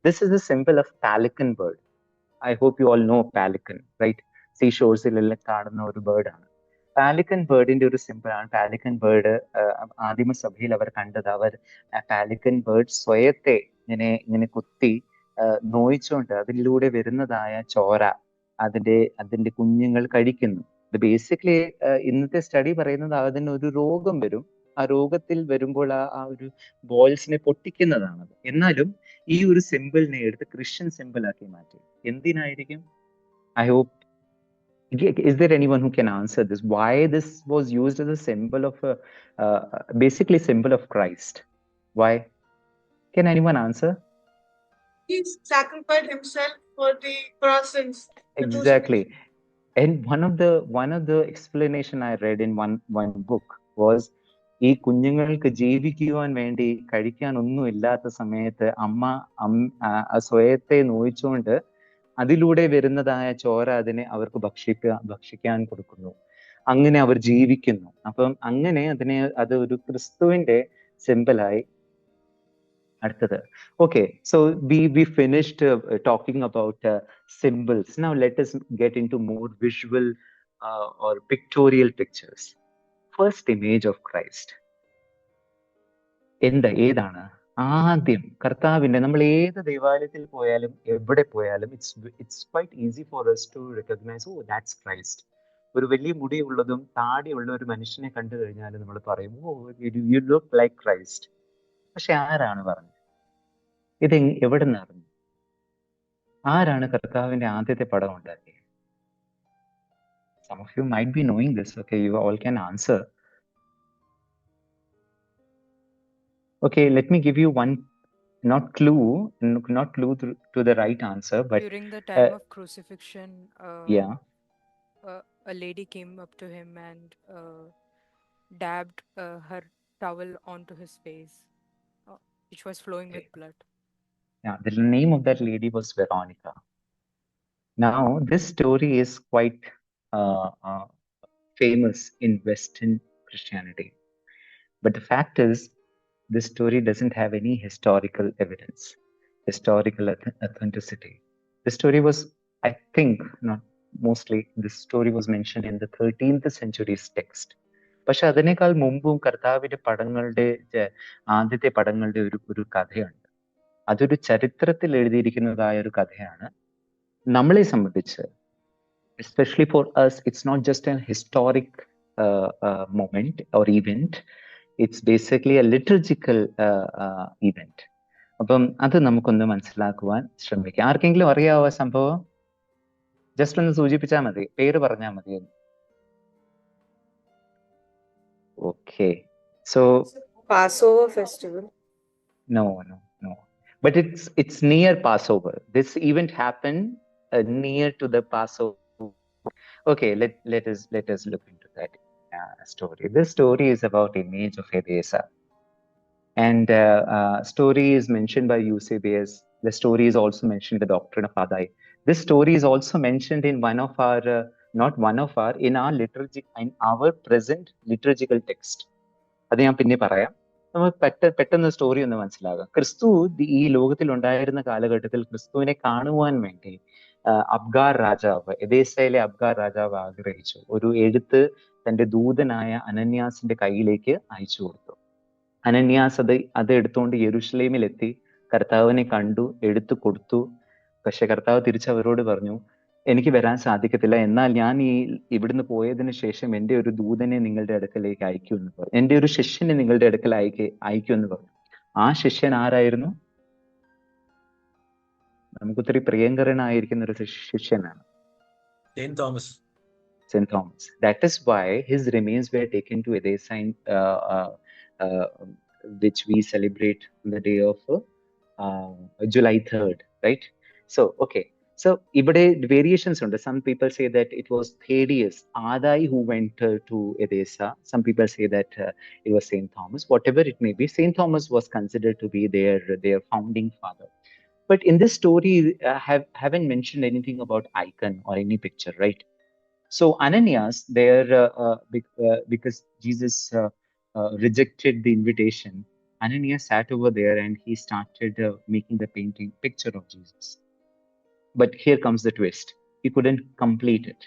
This is the symbol of pelican bird. I hope you all know pelican, right? Sea ഷോഴ്സിലെല്ലാം കാണുന്ന ഒരു ബേർഡാണ് പാലിക്കൻ. ബേർഡിന്റെ ഒരു സിമ്പിൾ ആണ്. പാലിക്കൻ ബേർഡ് ആദിമസഭയിൽ അവർ കണ്ടത്, പാലിക്കൻ ബേർഡ് സ്വയത്തെ ഇങ്ങനെ കുത്തി നോയിച്ചുകൊണ്ട് അതിലൂടെ വരുന്നതായ ചോര അതിന്റെ കുഞ്ഞുങ്ങൾ കഴിക്കുന്നു. ഇത് ബേസിക്കലി ഇന്നത്തെ സ്റ്റഡി പറയുന്നത് അതിന് ഒരു രോഗം വരും. ആ രോഗത്തിൽ വരുമ്പോൾ ആ ഒരു ബോൾസിനെ പൊട്ടിക്കുന്നതാണത്. എന്നാലും ഈ ഒരു സിമ്പിളിനെ എടുത്ത് ക്രിസ്ത്യൻ സിമ്പിൾ ആക്കി മാറ്റി. എന്തിനായിരിക്കും? I hope, is there anyone who can answer this? Why this was used as a symbol of basically symbol of Christ? Why? Can anyone answer? He sacrificed himself for the cross sins. Exactly. And one of the explanation I read in one book was, ഈ കുഞ്ഞുങ്ങൾക്ക് ജീവിക്കുവാൻ വേണ്ടി കഴിക്കാൻ ഒന്നും ഇല്ലാത്ത സമയത്ത് സ്വയത്തെ നോയിച്ചുകൊണ്ട് അതിലൂടെ വരുന്നതായ ചോര അതിനെ അവർക്ക് ഭക്ഷിക്കാൻ കൊടുക്കുന്നു. അങ്ങനെ അവർ ജീവിക്കുന്നു. അപ്പം അങ്ങനെ അത് ഒരു ക്രിസ്തുവിന്റെ സിമ്പലായി. അടുത്തത്, okay, so we finished talking about symbols. Now let us get into more visual or pictorial pictures. First image of Christ. ഏതാണ് ആദ്യം കർത്താവിന്റെ, നമ്മൾ ഏത് ദൈവാലയത്തിൽ പോയാലും എവിടെ പോയാലും it's quite easy for us to recognize, oh, that's Christ. ഒരു വലിയ മുടിയുള്ളതും താടിയുള്ള ഒരു മനുഷ്യനെ കണ്ടു കഴിഞ്ഞാൽ നമ്മൾ പറയും, ഓ, you look like Christ. പക്ഷെ ആരാണ് പറഞ്ഞത്? ഇത് എവിടെ നിന്ന് അറിഞ്ഞു? ആരാണ് കർത്താവിന്റെ ആദ്യത്തെ പടം ഉണ്ടാക്കിയത്? Some of you might be knowing this. Okay, you all can answer. Okay, let me give you one, not clue to the right answer, but during the time of crucifixion, yeah, a lady came up to him and dabbed her towel onto his face, which was flowing with blood. Yeah, the name of that lady was Veronica. Now, this story is quite famous in Western Christianity. But the fact is, this story doesn't have any historical evidence, historical authenticity. The story was, I think, not mostly, this story was mentioned in the 13th century's text. പക്ഷെ അതിനേക്കാൾ മുമ്പും കർത്താവിന്റെ ആദ്യത്തെ പടങ്ങളുടെ ഒരു കഥയുണ്ട്. അതൊരു ചരിത്രത്തിൽ എഴുതിയിരിക്കുന്നതായ ഒരു കഥയാണ്. നമ്മളെ സംബന്ധിച്ച്, especially for us, it's not just an historic moment or event. It's basically a liturgical event. അപ്പം അത് നമുക്കൊന്ന് മനസ്സിലാക്കുവാൻ ശ്രമിക്കാം. ആർക്കെങ്കിലും അറിയാവോ സംഭവം? ജസ്റ്റ് ഒന്ന് സൂചിപ്പിച്ചാൽ മതി, പേര് പറഞ്ഞാൽ മതി. Okay, so Passover festival. No. But it's near Passover. This event happened near to the Passover. Okay, let us look into that story. This story is about image of Edessa, and story is mentioned by Eusebius. The story is also mentioned in the Doctrine of Adai. This story is also mentioned in in our present liturgical text. അത് ഞാൻ പിന്നെ പറയാം. നമ്മൾ പെട്ടെന്ന് story ഒന്ന് മനസ്സിലാകാം. ക്രിസ്തു ഈ ലോകത്തിൽ ഉണ്ടായിരുന്ന കാലഘട്ടത്തിൽ ക്രിസ്തുവിനെ കാണുവാൻ വേണ്ടി അബ്ഗാർ രാജാവ്, എദേസയിലെ അബ്ഗാർ രാജാവ് ആഗ്രഹിച്ചു. ഒരു എഴുത്ത് തന്റെ ദൂതനായ അനന്യാസിന്റെ കയ്യിലേക്ക് അയച്ചു കൊടുത്തു. അനന്യാസ് അത് എടുത്തുകൊണ്ട് യെരുശലേമിലെത്തി കർത്താവിനെ കണ്ടു, എടുത്തു കൊടുത്തു. പക്ഷെ കർത്താവ് തിരിച്ചവരോട് പറഞ്ഞു, എനിക്ക് വരാൻ സാധിക്കത്തില്ല, എന്നാൽ ഞാൻ ഇവിടുന്ന് പോയതിനു ശേഷം എൻ്റെ ഒരു ദൂതനെ നിങ്ങളുടെ അടുക്കലേക്ക് അയക്കുമെന്ന് പറഞ്ഞു. എൻ്റെ ഒരു ശിഷ്യനെ നിങ്ങളുടെ അടുക്കൽ അയക്കുമെന്ന് പറഞ്ഞു. ആ ശിഷ്യൻ ആരായിരുന്നു? നമുക്കൊത്തിരി പ്രിയങ്കരനായിരിക്കുന്ന ഒരു ശിഷ്യനാണ്, Saint Thomas. That is why his remains were taken to Edessa, which we celebrate on the day of July 3rd, right? So, okay. So, ഇവിടെ variations ഉണ്ട്. Some people say that it was Thaddeus Adai who went to Edessa. Some people say that it was Saint Thomas. Whatever it may be, Saint Thomas was considered to be their founding father. But in this story, haven't mentioned anything about icon or any picture, right? So Ananias there, because Jesus rejected the invitation, Ananias sat over there and he started making the picture of Jesus. But here comes the twist. He couldn't complete it.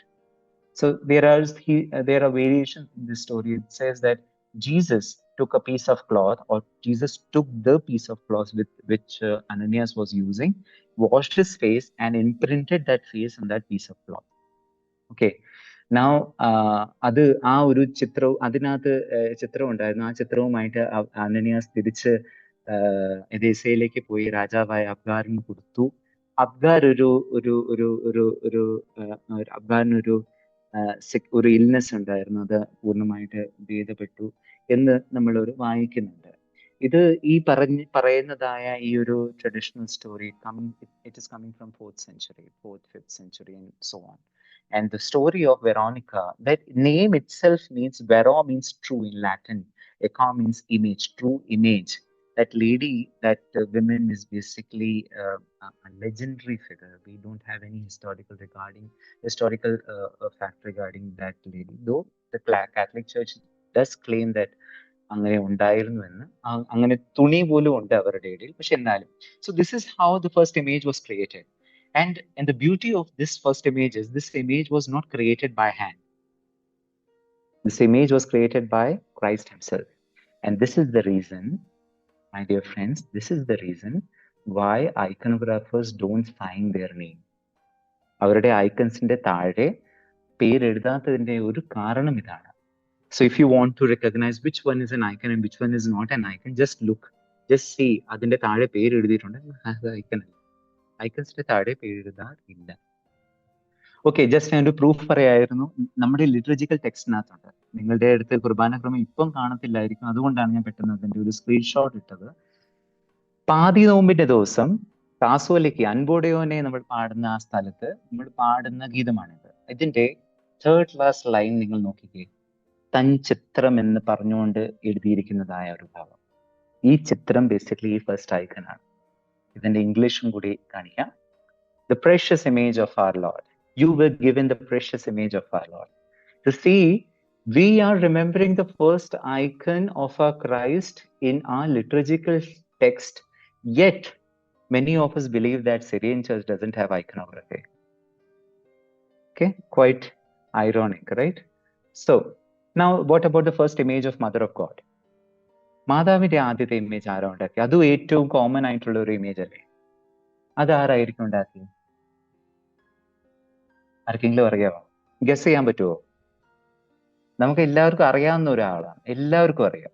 So there are variations in this story. It says that Jesus took a piece of cloth, or Jesus took the piece of cloth which Ananias was using, washed his face and imprinted that face on that piece of cloth. Okay. Now, അത് ആ ഒരു അതിനകത്ത് ചിത്രം ഉണ്ടായിരുന്നു. ആ ചിത്രവുമായിട്ട് Ananias തിരിച്ച് എദേസയിലേക്ക് പോയി രാജാവായ അബ്ഗാറിന് കൊടുത്തു. അബ്ഗാർ അബ്ഗാറിനൊരു ഒരു ഇൽനെസ് ഉണ്ടായിരുന്നു, അത് പൂർണ്ണമായിട്ട് ഭേദപ്പെട്ടു എന്ന് നമ്മളൊരു വായിക്കുന്നുണ്ട്. ഇത് ഈ പറയുന്നതായ ഈ ഒരു traditional story it is coming from 4th century, 4th, 5th century and so on. And the story of Veronica, that name itself means, Vero means true in Latin, Eka means image, true image. That lady, that woman is basically a legendary figure. We don't have any historical fact regarding that lady, though the Catholic Church does claim that അങ്ങനെ ഉണ്ടായിരുന്നു എന്ന്, അങ്ങനെ തുണി പോലും ഉണ്ട് അവരുടെ ഇടയിൽ. പക്ഷെ എന്നാലും, so this is how the first image was created. And the beauty of this first image is, this image was not created by hand. This image was created by Christ himself. And this is the reason, my dear friends, this is the reason why iconographers don't sign their name. അവരുടെ ഐക്കൺസിന്റെ താഴെ പേരെഴുതാത്തതിന്റെ ഒരു കാരണം ഇതാണ്. So if you want to recognize which one is an icon and which one is not an icon, just look, just see, അതിന്റെ താഴെ പേര് എഴുതിയിട്ടുണ്ട്, അത് ഐക്കൺ അല്ല. ഐക്കൺസിന്റെ താഴെ പേര് എഴുതാറില്ല. ഓക്കെ, ജസ്റ്റ് ഞാൻ ഒരു പ്രൂഫ് പറയായിരുന്നു. നമ്മുടെ ലിറ്ററജിക്കൽ ടെക്സ്റ്റിനകത്തുണ്ട്. നിങ്ങളുടെ അടുത്ത് കുർബാനക്രമം ഇപ്പം കാണത്തില്ലായിരിക്കും, അതുകൊണ്ടാണ് ഞാൻ പെട്ടെന്ന് അതിന്റെ ഒരു സ്ക്രീൻഷോട്ട് ഇട്ടത്. പാതി നോമ്പിന്റെ ദിവസം കാസോലയ്ക്ക് അൻപോടയോനെ നമ്മൾ പാടുന്ന ആ സ്ഥലത്ത് നമ്മൾ പാടുന്ന ഗീതമാണിത്. ഇതിന്റെ തേർഡ് ലാസ്റ്റ് ലൈൻ നിങ്ങൾ നോക്കിക്കേ, തൻ ചിത്രം എന്ന് പറഞ്ഞുകൊണ്ട് എഴുതിയിരിക്കുന്നതായ ഒരു ഭാഗം. ഈ ചിത്രം ബേസിക്കലി ഈ ഫസ്റ്റ് ഐക്കൺ ആണ്. ഇതിന്റെ ഇംഗ്ലീഷും കൂടി കാണിക്കാം. The precious image of our Lord. You were given the precious image of our Lord. To see, we are remembering the first icon of our Christ in our liturgical text, yet many of us believe that Syrian church doesn't have iconography. Okay, quite ironic, right? So, now what about the first image of Mother of God? മാതാവിന്റെ ആദ്യത്തെ image ആരാ ഉണ്ടാക്കി? അതും ഏറ്റവും common ആയിട്ടുള്ള ഒരു image അല്ലേ? അത് ആരായിരിക്കും ഉണ്ടാക്കി? ആർക്കെങ്കിലും അറിയാമോ? ഗസ് ചെയ്യാൻ പറ്റുമോ? നമുക്ക് എല്ലാവർക്കും അറിയാവുന്ന ഒരാളാണ്, എല്ലാവർക്കും അറിയാം.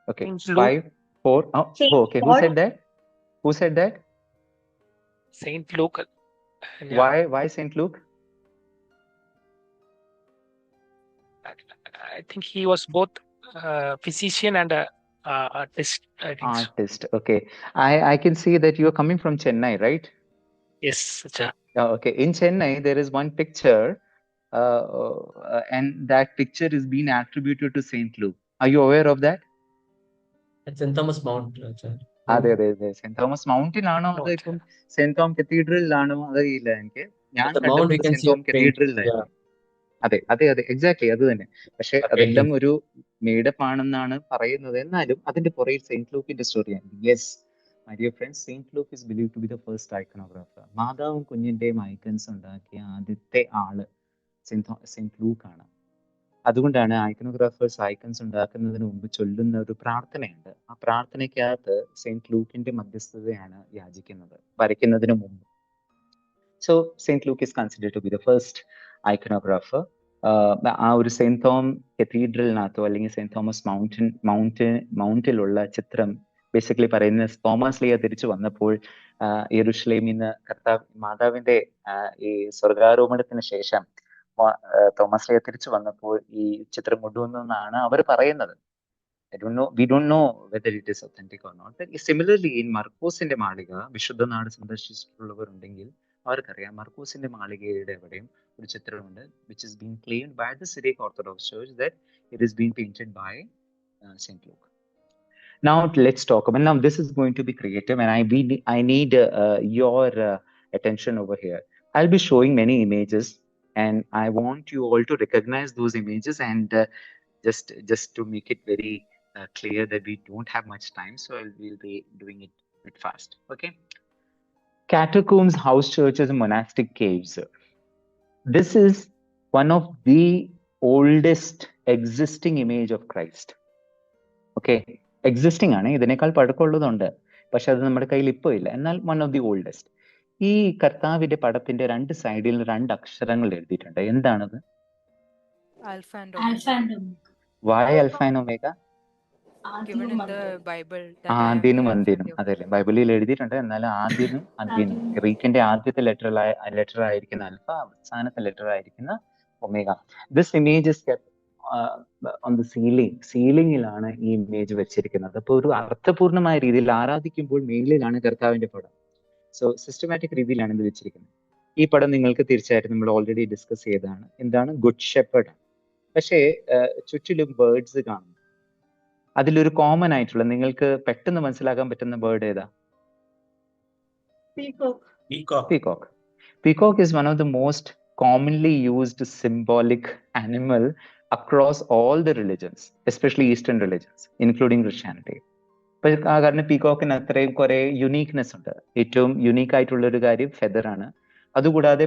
Okay, 5, 4. Oh, okay. Who said that? Who said that? Saint Luke. Yeah. Why Saint Luke? I think he was both physician and artist. I think so. Artist. Okay. I can see that you are coming from Chennai, right? Yes, Acha. Okay. In Chennai, there is one picture, and that picture is being attributed to Saint Luke. Are you aware of that? St. Thomas Mount. അതെ. Saint Thomas mountain ആണോ അതോ ഇപ്പം saint തോം കത്തീഡ്രലിലാണോ അതറിയില്ല എനിക്ക്. ഞാൻ കണ്ടത് saint തോം കത്തീഡ്രലിലായിരുന്നു. അതെ എക്സാക്ട്ലി അത് തന്നെ. പക്ഷെ അതെല്ലാം ഒരു മേഡപ്പ് ആണെന്നാണ് പറയുന്നത്. എന്നാലും അതിന്റെ പുറകിൽ സെയിന്റ് ലൂക്കിന്റെ സ്റ്റോറിയാണ്. Yes my dear friends, Saint Luke is believe to be the first iconographer. മാതാവും കുഞ്ഞിന്റെയും ഐക്കൺസ് ഉണ്ടാക്കിയ ആദ്യത്തെ ആള് സെയിന്റ് ലൂക്ക് ആണ്. അതുകൊണ്ടാണ് ഐക്കണോഗ്രാഫേഴ്സ് ഐക്കൺസ് ഉണ്ടാക്കുന്നതിന് മുമ്പ് ചൊല്ലുന്ന ഒരു പ്രാർത്ഥനയുണ്ട്. ആ പ്രാർത്ഥനയ്ക്കകത്ത് സെയിന്റ് ലൂക്കിന്റെ മധ്യസ്ഥതയാണ് യാചിക്കുന്നത് വരയ്ക്കുന്നതിന് മുമ്പ്. So Saint Luke is considered to be the first iconographer. ആ ഒരു സെയിന്റ് തോം കത്തീഡ്രലിനകത്തോ അല്ലെങ്കിൽ സെയിന്റ് തോമസ് മൗണ്ടിലുള്ള ചിത്രം ബേസിക്കലി പറയുന്നത് തോമസ് ലീയ തിരിച്ചു വന്നപ്പോൾ യെരുശലേമിൽ നിന്ന് മാതാവിന്റെ ഈ സ്വർഗാരോപണത്തിന് ശേഷം തോമസ് ലീയ തിരിച്ചു വന്നപ്പോൾ ഈ ചിത്രം കൊണ്ടുവന്നെന്നാണ് അവർ പറയുന്നത്. We don't know whether it is authentic or not. Similarly, in മർക്കോസിന്റെ മാളിക, വിശുദ്ധ നാട് സന്ദർശിച്ചിട്ടുള്ളവർ ഉണ്ടെങ്കിൽ അവർക്കറിയാം മർക്കോസിന്റെ മാളികയുടെ എവിടെയും ഒരു ചിത്രമുണ്ട്, which is being claimed by the Syriac Orthodox Church that it is being painted by Saint Luke. Now let's talk about, now this is going to be creative and I need your attention over here. I'll be showing many images and I want you all to recognize those images and just to make it very clear that we don't have much time, so we'll be doing it a bit fast. Okay. Catacombs, house churches, and monastic caves. This is one of the oldest existing image of Christ. Okay, existing ആണ്, ഇതിനേക്കാൾ പഴക്കമുള്ളതുണ്ട്, പക്ഷെ അത് നമ്മുടെ കയ്യിൽ ഇപ്പോൾ ഇല്ല. എന്നാൽ one of the oldest. ഈ കർത്താവിന്റെ പടത്തിന്റെ രണ്ട് സൈഡിൽ 2 അക്ഷരങ്ങൾ എഴുതിയിട്ടുണ്ട്. എന്താണത്? Alpha and Omega. Why Alpha and Omega? Given in the Bible. ആദ്യനും അന്ത്യനും. അതല്ലേ ബൈബിളിൽ എഴുതിയിട്ടുണ്ട്. എന്നാൽ ആദ്യനും അന്ത്യനും, ഗ്രീക്കിന്റെ ആദ്യത്തെ ലെറ്റർ ആയിരിക്കുന്ന അൽഫ, അവസാനത്തെ ലെറ്റർ ആയിരിക്കുന്ന omega. This image is kept on the സീലിംഗിലാണ് ഈ ഇമേജ് വെച്ചിരിക്കുന്നത്. അപ്പോൾ ഒരു അർത്ഥപൂർണമായ രീതിയിൽ ആരാധിക്കുമ്പോൾ മേലിലാണ് കർത്താവിന്റെ പടം. സോ സിസ്റ്റമാറ്റിക് രീതിയിലാണ് ഇത് വെച്ചിരിക്കുന്നത്. ഈ പടം നിങ്ങൾക്ക് തീർച്ചയായിട്ടും നമ്മൾ ഓൾറെഡി ഡിസ്കസ് ചെയ്തതാണ്. എന്താണ്? Good shepherd. പക്ഷേ ചുറ്റിലും ബേർഡ്സ് കാണുന്നു. അതിലൊരു കോമൺ ആയിട്ടുള്ള നിങ്ങൾക്ക് പെട്ടെന്ന് മനസ്സിലാക്കാൻ പറ്റുന്ന ബേർഡ് ഏതാ? Peacock. Peacock is one of the most commonly used symbolic animal across all the religions, especially Eastern religions, including Christianity. കാരണം പീകോക്കിന് അത്രയും കുറെ യുണീക്നെസ് ഉണ്ട്. ഏറ്റവും യുണീക്ക് ആയിട്ടുള്ള ഒരു കാര്യം ഫെദർ ആണ്. അതുകൂടാതെ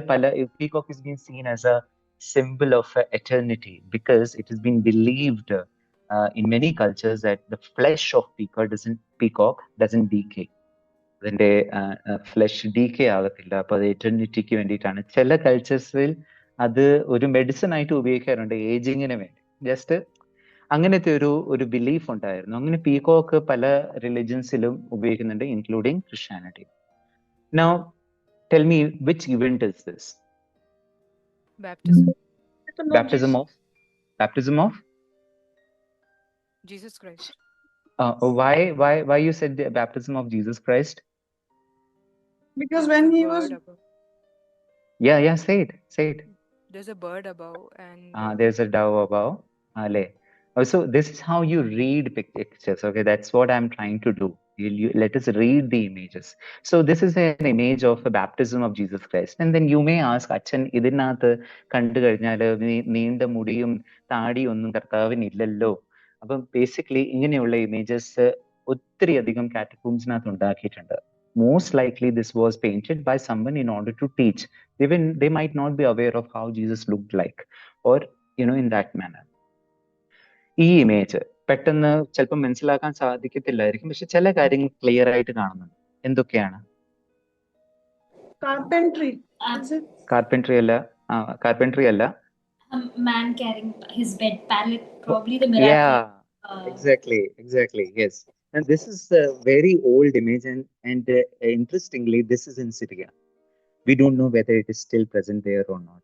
peacock is been scene as A simple of eternity because it is been believed in many cultures that the flesh of peacock doesn't decay. അതിന്റെ ഫ്ലഷ് ഡീക്കേ ആകത്തില്ല. അപ്പൊ അത് എറ്റർണിറ്റിക്ക് വേണ്ടിയിട്ടാണ്. ചില കൾച്ചേഴ്സിൽ അത് ഒരു മെഡിസിൻ ആയിട്ട് ഉപയോഗിക്കാറുണ്ട്, ഏജിങ്ങിന് വേണ്ടി. ജസ്റ്റ് അങ്ങനത്തെ ഒരു ബിലീഫ് ഉണ്ടായിരുന്നു. അങ്ങനെ പീകോക്ക് പല റിലിജൻസിലും ഉപയോഗിക്കുന്നുണ്ട്, including Christianity. Now tell me which event is this? Baptism of Jesus Christ. Why you said the baptism of Jesus Christ? Because when he was Yeah, say it. There's a bird above and There's a dove above. Also, this is how you read pictures. Okay, that's what I'm trying to do. Let us read the images. So this is an image of a baptism of Jesus Christ. And then you may ask, അച്ഛൻ ഇതിനകത്ത് കണ്ടു കഴിഞ്ഞാൽ നീണ്ട മുടിയും താടിയും ഒന്നും കർത്താവിനില്ലല്ലോ. അപ്പം basically ഇങ്ങനെയുള്ള ഇമേജസ് ഒത്തിരി അധികം കാറ്റക്കോംസിനകത്ത് ഉണ്ടാക്കിയിട്ടുണ്ട്. Most likely this was painted by someone in order to teach. Even they might not be aware of how Jesus looked like, or in that manner. ഈ ഇമേജ് പെട്ടെന്ന് ചിലപ്പോൾ മനസ്സിലാക്കാൻ സാധിക്കത്തില്ലായിരിക്കും, പക്ഷെ ചില കാര്യങ്ങൾ ക്ലിയർ ആയിട്ട് കാണുന്നുണ്ട്. എന്തൊക്കെയാണ്? കാർപ്പൻട്രി അല്ല. A man carrying his bed pallet, probably the miracle. Yeah, exactly. Yes. And this is a very old image, and interestingly, this is in Syria. We don't know whether it is still present there or not,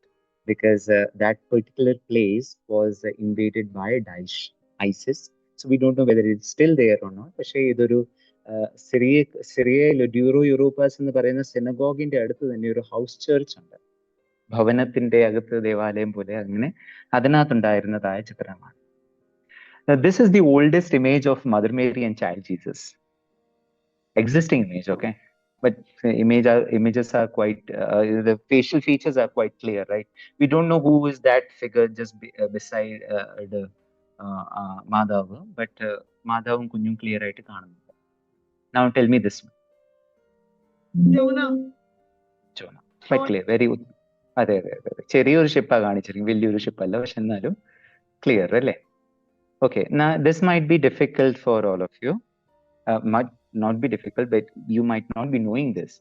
because that particular place was invaded by Daesh, ISIS. So we don't know whether it's still there or not. പക്ഷേ ഇതൊരു സിറിയയിലെ Duro Europass എന്ന് പറയുന്ന സിനഗോഗിന്റെ അടുത്ത് തന്നെ ഒരു house church ഉണ്ട്. ഭവനത്തിന്റെ അകത്ത് ദേവാലയം പോലെ, അങ്ങനെ അതിനകത്തുണ്ടായിരുന്നതായ ചിത്രമാണ്. This is the oldest image of Mother Mary and Child Jesus. Existing image, okay? But images are quite, the facial features are quite clear, right? We don't know who is that figure just beside the Madhav, but Madhavum kunjum clear ആയിട്ട് കാണുന്നുണ്ട്. Now tell me this one. Jonah. Quite clear, very good. അതെ. ചെറിയൊരു ഷിപ്പാണ് കാണിച്ചിരിക്കും, വലിയൊരു ഷിപ്പല്ല, പക്ഷെ എന്നാലും clear അല്ലേ? Okay, now this might be difficult for all of you. Might not be difficult, but you might not be knowing this.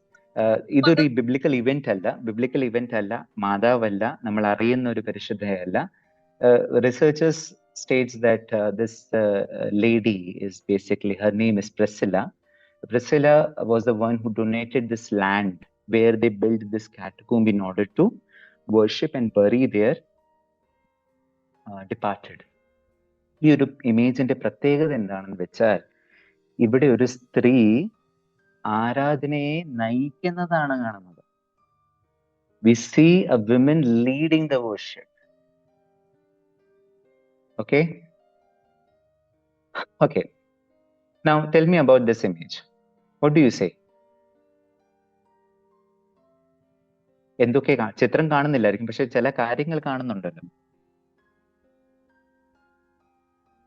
ഇതൊരു biblical event അല്ല, മാതാവല്ല, നമ്മൾ അറിയുന്ന ഒരു പരിശുദ്ധയല്ല. Researchers states that this lady is basically, her name is Priscilla. Priscilla was the one who donated this land where they built this catacomb in order to worship and bury their departed. ഈ ഒരു ഇമേജിന്റെ പ്രത്യേകത എന്താണെന്ന് വെച്ചാൽ, ഇവിടെ ഒരു സ്ത്രീ ആരാധനയെ നയിക്കുന്നതാണ് കാണുന്നത്. We see a woman leading the worship. Okay. Now tell me about this image. What do you say? എന്തൊക്കെ ചിത്രം കാണുന്നില്ലായിരിക്കും, പക്ഷെ ചില കാര്യങ്ങൾ കാണുന്നുണ്ടല്ലോ.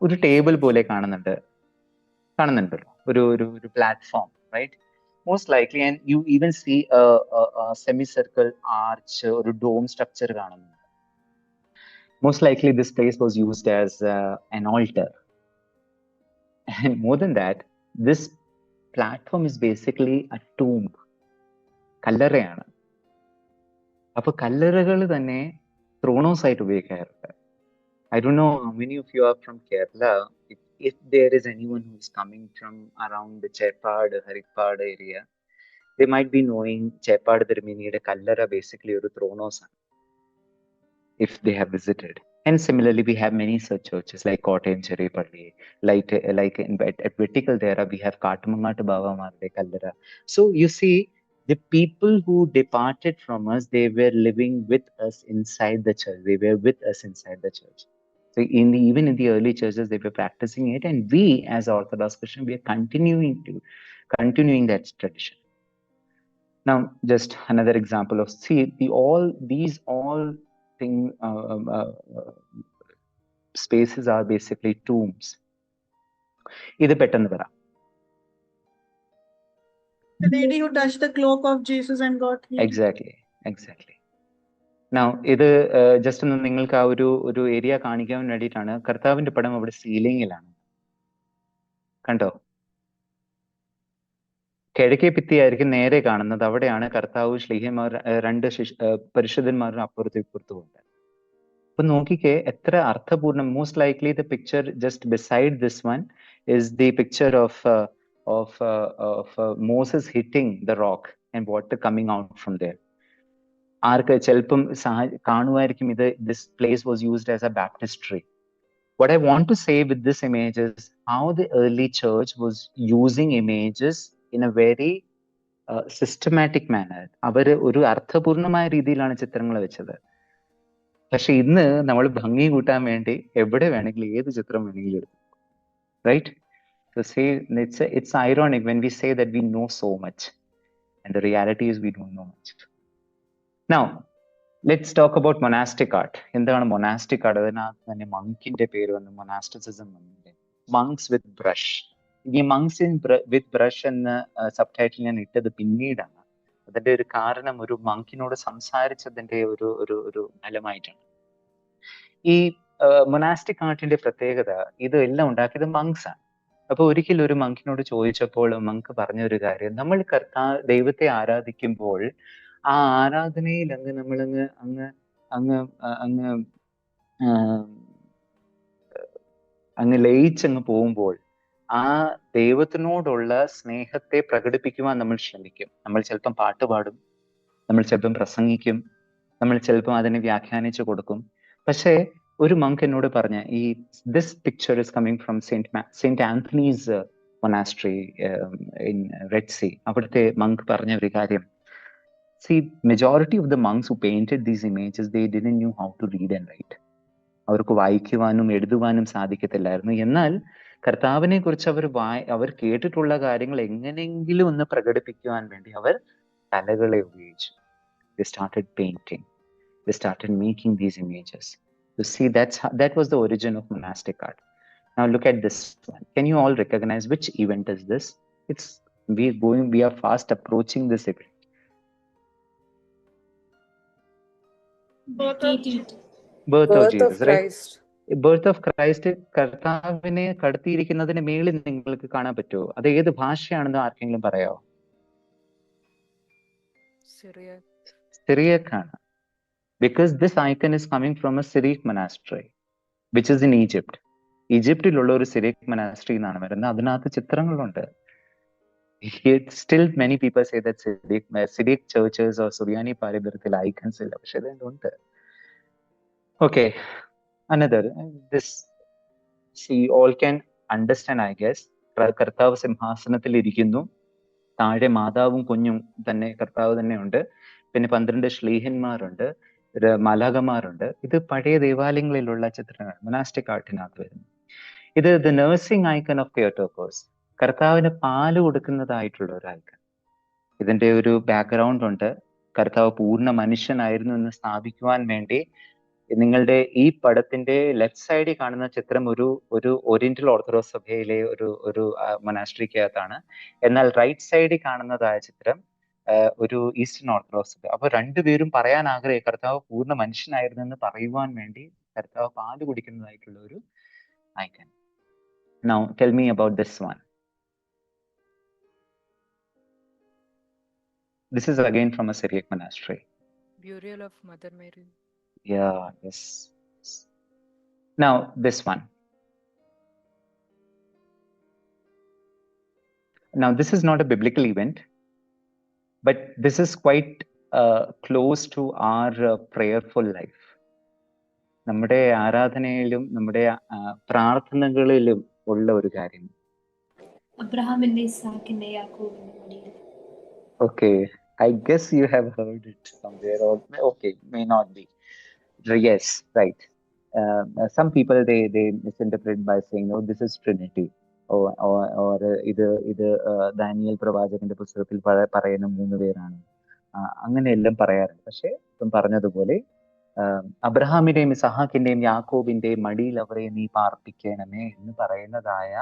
ഒരു ടേബിൾ പോലെ കാണുന്നുണ്ടല്ലോ, ഒരു platform, right? Most likely, and you even see semi circle arch, ഒരു ഡോം സ്ട്രക്ചർ കാണുന്നുണ്ട്. Most likely this place was used as an altar. And more than that, this platform is basically a tomb. കല്ലറയാണ്. അപ്പൊ കല്ലറകൾ തന്നെ ത്രോണോസ് ആയിട്ട് ഉപയോഗിക്കാറുണ്ട്. I don't know how many of you are from Kerala. If there is anyone who is coming from around the Cheppad, Haripad area, they might be knowing Cheppad Tirumeniയുടെ Kallara basically ഒരു ത്രോണോസ് ആണ്, if they have visited. And similarly, we have many such churches like Kottayam Cheripalli, like at Vettikal Dera, we have Kattamangattu Baba Marde Kallara. So you see, the people who departed from us, they were living with us inside the church. They were with us inside the church. So even in the early churches, they were practicing it, and we, as Orthodox Christian, we are continuing that tradition. Now, just another example of these all things. Spaces are basically tombs. ഇത് പെട്ടെന്ന് പറ. The lady who touched the cloak of Jesus and got healed. Exactly. Now, ഇത് just ഒന്ന് നിങ്ങൾക്ക് ആ ഒരു area കാണിക്കാൻ വേണ്ടിയിട്ടാണ്. കർത്താവിന്റെ പടം അവിടെ സീലിംഗിലാണ്. കണ്ടോ? കിഴക്കേ ഭിത്തിയായിരിക്കും നേരെ കാണുന്നത്. അവിടെയാണ് കർത്താവ് ശ്ലീഹന്മാർ രണ്ട് പരിശുദ്ധന്മാരും അപ്പുറത്തും ഇപ്പുറത്തും ഉണ്ട്. അപ്പൊ നോക്കിക്കേ എത്ര അർത്ഥപൂർണ്ണം. Most likely the picture just beside this one is the picture of Moses hitting the rock and water coming out from there. ആർക്ക് ചിലപ്പം കാണുമായിരിക്കും ഇത് this place was used as a baptistry. What I want to say with this image is how the early church was using images in a very systematic manner. അവർ ഒരു അർത്ഥപൂർണമായ രീതിയിലാണ് ചിത്രങ്ങൾ വെച്ചത്. പക്ഷെ ഇന്ന് നമ്മൾ ഭംഗി കൂട്ടാൻ വേണ്ടി എവിടെ വേണമെങ്കിലും ഏത് ചിത്രം വേണമെങ്കിലും എടുക്കും. Right? So say it's ironic when we say that we know so much, and the reality is we don't know much. Now, let's talk about monastic art. എന്താണ് monastic art? അതിനകത്ത് തന്നെ മങ്കിന്റെ പേര് വന്നു, monasticism വന്നില്ലേ. Monks with brush. ഈ monks with brush എന്ന subtitle ഞാൻ ഇട്ടത് പിന്നീടാണ്. അതിന്റെ ഒരു കാരണം ഒരു മങ്കിനോട് സംസാരിച്ചതിന്റെ ഒരു ഫലമായിട്ടാണ്. ഈ മൊനാസ്റ്റിക് ആർട്ടിന്റെ പ്രത്യേകത ഇതെല്ലാം ഉണ്ടാക്കിയത് മങ്സ് ആണ്. അപ്പൊ ഒരിക്കലും ഒരു മങ്കിനോട് ചോദിച്ചപ്പോൾ മങ്ക് പറഞ്ഞ ഒരു കാര്യം, നമ്മൾ ദൈവത്തെ ആരാധിക്കുമ്പോൾ ആ ആരാധനയിൽ അങ്ങ് ലയിച്ചങ്ങ് പോകുമ്പോൾ ആ ദൈവത്തിനോടുള്ള സ്നേഹത്തെ പ്രകടിപ്പിക്കുവാൻ നമ്മൾ ശ്രമിക്കും. നമ്മൾ ചിലപ്പം പാട്ട് പാടും, നമ്മൾ ചിലപ്പം പ്രസംഗിക്കും, നമ്മൾ ചിലപ്പം അതിനെ വ്യാഖ്യാനിച്ചു കൊടുക്കും. പക്ഷേ ഒരു മങ്ക് എന്നോട് പറഞ്ഞ this picture is coming from Saint Antony's monastery in Red Sea. അവിടുത്തെ മങ്ക് പറഞ്ഞ ഒരു കാര്യം, majority of the monks who painted these images, they didn't know how to read and write. അവർക്ക് വായിക്കുവാനും എഴുതുവാനും സാധിക്കത്തില്ലായിരുന്നു. എന്നാൽ കർത്താവിനെ കുറിച്ച് അവർ കേട്ടിട്ടുള്ള കാര്യങ്ങൾ എങ്ങനെയെങ്കിലും ഒന്ന് പ്രകടിപ്പിക്കുവാൻ വേണ്ടി അവർ കലകളെ ഉപയോഗിച്ചു. They started painting. They started making these images. You see, that was the origin of monastic art. Now look at this one. Can you all recognize which event is this? We are fast approaching this event. Birth of Jesus, right? Birth of Christ. കർത്താവിനെ കടത്തിയിരിക്കുന്നതിന് മേളിൽ നിങ്ങൾക്ക് കാണാൻ പറ്റുമോ? അത് ഏത് ഭാഷയാണെന്ന് ആർക്കെങ്കിലും പറയാമോ? Syriac ആണ്. Because this icon is coming from a Syriac monastery, which is in Egypt. ഈജിപ്തിലുള്ള ഒരു Syriac monastery എന്നാണ് വരുന്നത്. അതിനകത്ത് ചിത്രങ്ങളുണ്ട്. Still many people say that Syriac churches or Suryani പാരമ്പര്യത്തിൽ icons ഇല്ല, പക്ഷെ അതുണ്ട്. Okay, another. This, see, all can understand, I guess. കർത്താവ് സിംഹാസനത്തിൽ ഇരിക്കുന്നു, താഴെ മാതാവും കുഞ്ഞും തന്നെ കർത്താവ് തന്നെ ഉണ്ട്, പിന്നെ 12 ശ്ലീഹന്മാരുണ്ട്, മലാഖമാരുണ്ട്. ഇത് പഴയ ദേവാലയങ്ങളിലുള്ള ചിത്രങ്ങൾ മൊനാസ്റ്റിക് ആർട്ടിനകത്ത് വരുന്നു. ഇത് the nursing icon of Theotokos, കർത്താവിന് പാല് കൊടുക്കുന്നതായിട്ടുള്ള ഒരു ഐക്കൺ. ഇതിന്റെ ഒരു ബാക്ക്ഗ്രൗണ്ട് ഉണ്ട്. കർത്താവ് പൂർണ്ണ മനുഷ്യനായിരുന്നു എന്ന് സ്ഥാപിക്കുവാൻ വേണ്ടി നിങ്ങളുടെ ഈ പടത്തിന്റെ ലെഫ്റ്റ് സൈഡിൽ കാണുന്ന ചിത്രം ഒരു ഓറിയന്റൽ ഓർത്തഡോക്സ് സഭയിലെ ഒരു മൊനാസ്ട്രിക്കകത്താണ്. എന്നാൽ റൈറ്റ് സൈഡിൽ കാണുന്നതായ ചിത്രം ഒരു ഈസ്റ്റേൺ ഓർത്തഡോക്സ് സഭ. അപ്പൊ രണ്ടുപേരും പറയാൻ കർത്താവ് പൂർണ്ണ മനുഷ്യനായിരുന്നു എന്ന് പറയുവാൻ വേണ്ടി കർത്താവ് പാല് കുടിക്കുന്നതായിട്ടുള്ള ഒരു icon. Now tell me about this one. This is again from a Syriac monastery. Burial of Mother Mary. Yeah, yes. Now this one. Now this is not a biblical event, but this is quite close to our prayerful life. നമ്മുടെ ആരാധനയിലും നമ്മുടെ പ്രാർത്ഥനകളിലും ഉള്ള ഒരു കാര്യം. അബ്രഹാമിന്റെ ഇസാക്കിന്റെ യാക്കോബിന്റെ മടിയിൽ. Okay, I guess you have heard it somewhere, or okay, may not be. Yes, right. Some people they misinterpret by saying, "Oh, this is Trinity," or ഇത് Daniel പ്രവാചകന്റെ പുസ്തകത്തിൽ പറയുന്ന 3 പേരാണ്. അങ്ങനെയെല്ലാം പറയാറുണ്ട്. പക്ഷെ ഇപ്പം പറഞ്ഞതുപോലെ അബ്രഹാമിന്റെയും ഇസഹാക്കിന്റെയും യാക്കോബിന്റെയും മടിയിൽ അവരെ നീ പാർപ്പിക്കണമേ എന്ന് പറയുന്നതായ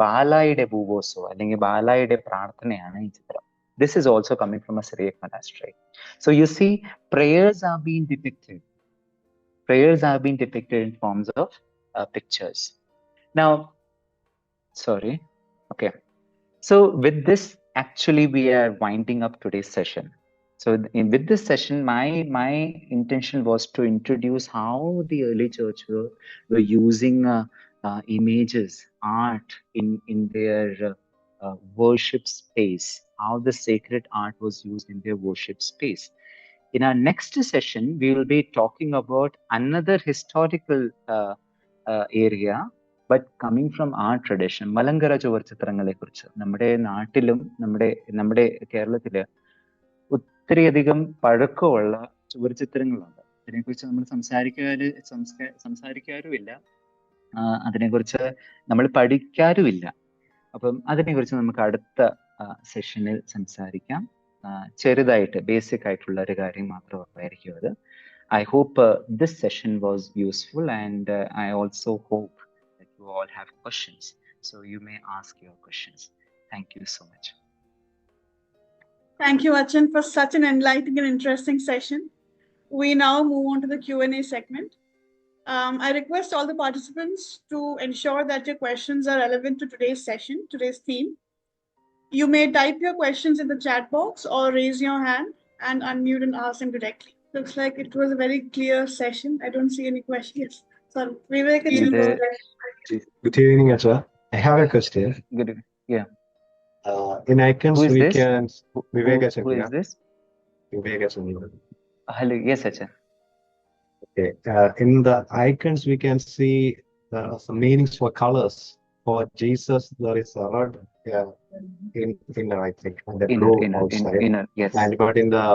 ബാലായുടെ ഭൂവോസോ അല്ലെങ്കിൽ ബാലായുടെ പ്രാർത്ഥനയാണ് ഈ ചിത്രം. This is also coming from a Syriac monastery. So you see, prayers are being depicted. Prayers are being depicted in forms of pictures. Now, sorry. Okay. So with this, actually, we are winding up today's session. So with this session, my intention was to introduce how the early church were using images, art in their worship space, how the sacred art was used in their worship space. In our next session, we will be talking about another historical area, but coming from our tradition. Malankara ചുവർ ചിത്രങ്ങളെ കുറിച്ച് നമ്മുടെ നാട്ടിലും നമ്മുടെ കേരളത്തില് ഒത്തിരിയധികം പഴക്കമുള്ള ചുവർ ചിത്രങ്ങളുണ്ട്. അതിനെക്കുറിച്ച് നമ്മൾ സംസാരിക്കാറുമില്ല, അതിനെക്കുറിച്ച് നമ്മൾ പഠിക്കാറുമില്ല. അപ്പം അതിനെക്കുറിച്ച് നമുക്ക് അടുത്ത സെഷനിൽ സംസാരിക്കാം. ചെറുതായിട്ട് ബേസിക് ആയിട്ടുള്ള ഒരു കാര്യം മാത്രം ഉറപ്പായിരിക്കും അത്. I hope this session was useful, and I also hope that you all have questions. So you may ask your questions. Thank you so much. Thank you, Achan, for such an enlightening and interesting session. We now move on to the Q&A segment. I request all the participants to ensure that your questions are relevant to today's session, today's theme. You may type your questions in the chat box or raise your hand and unmute and ask them directly. Looks like it was a very clear session. I don't see any questions. Sorry, Vivek. Good evening, Acha. I have a question. Good evening. Yeah. In icons, Who is we this? can. Vivek Achan, who yeah. is this? Vivek Achan. Hello. Yes, Achan. Okay. In the icons, we can see some meanings for colors. For Jesus, there is a red inner, I think, and the blue outside. Inner, yes. And but in the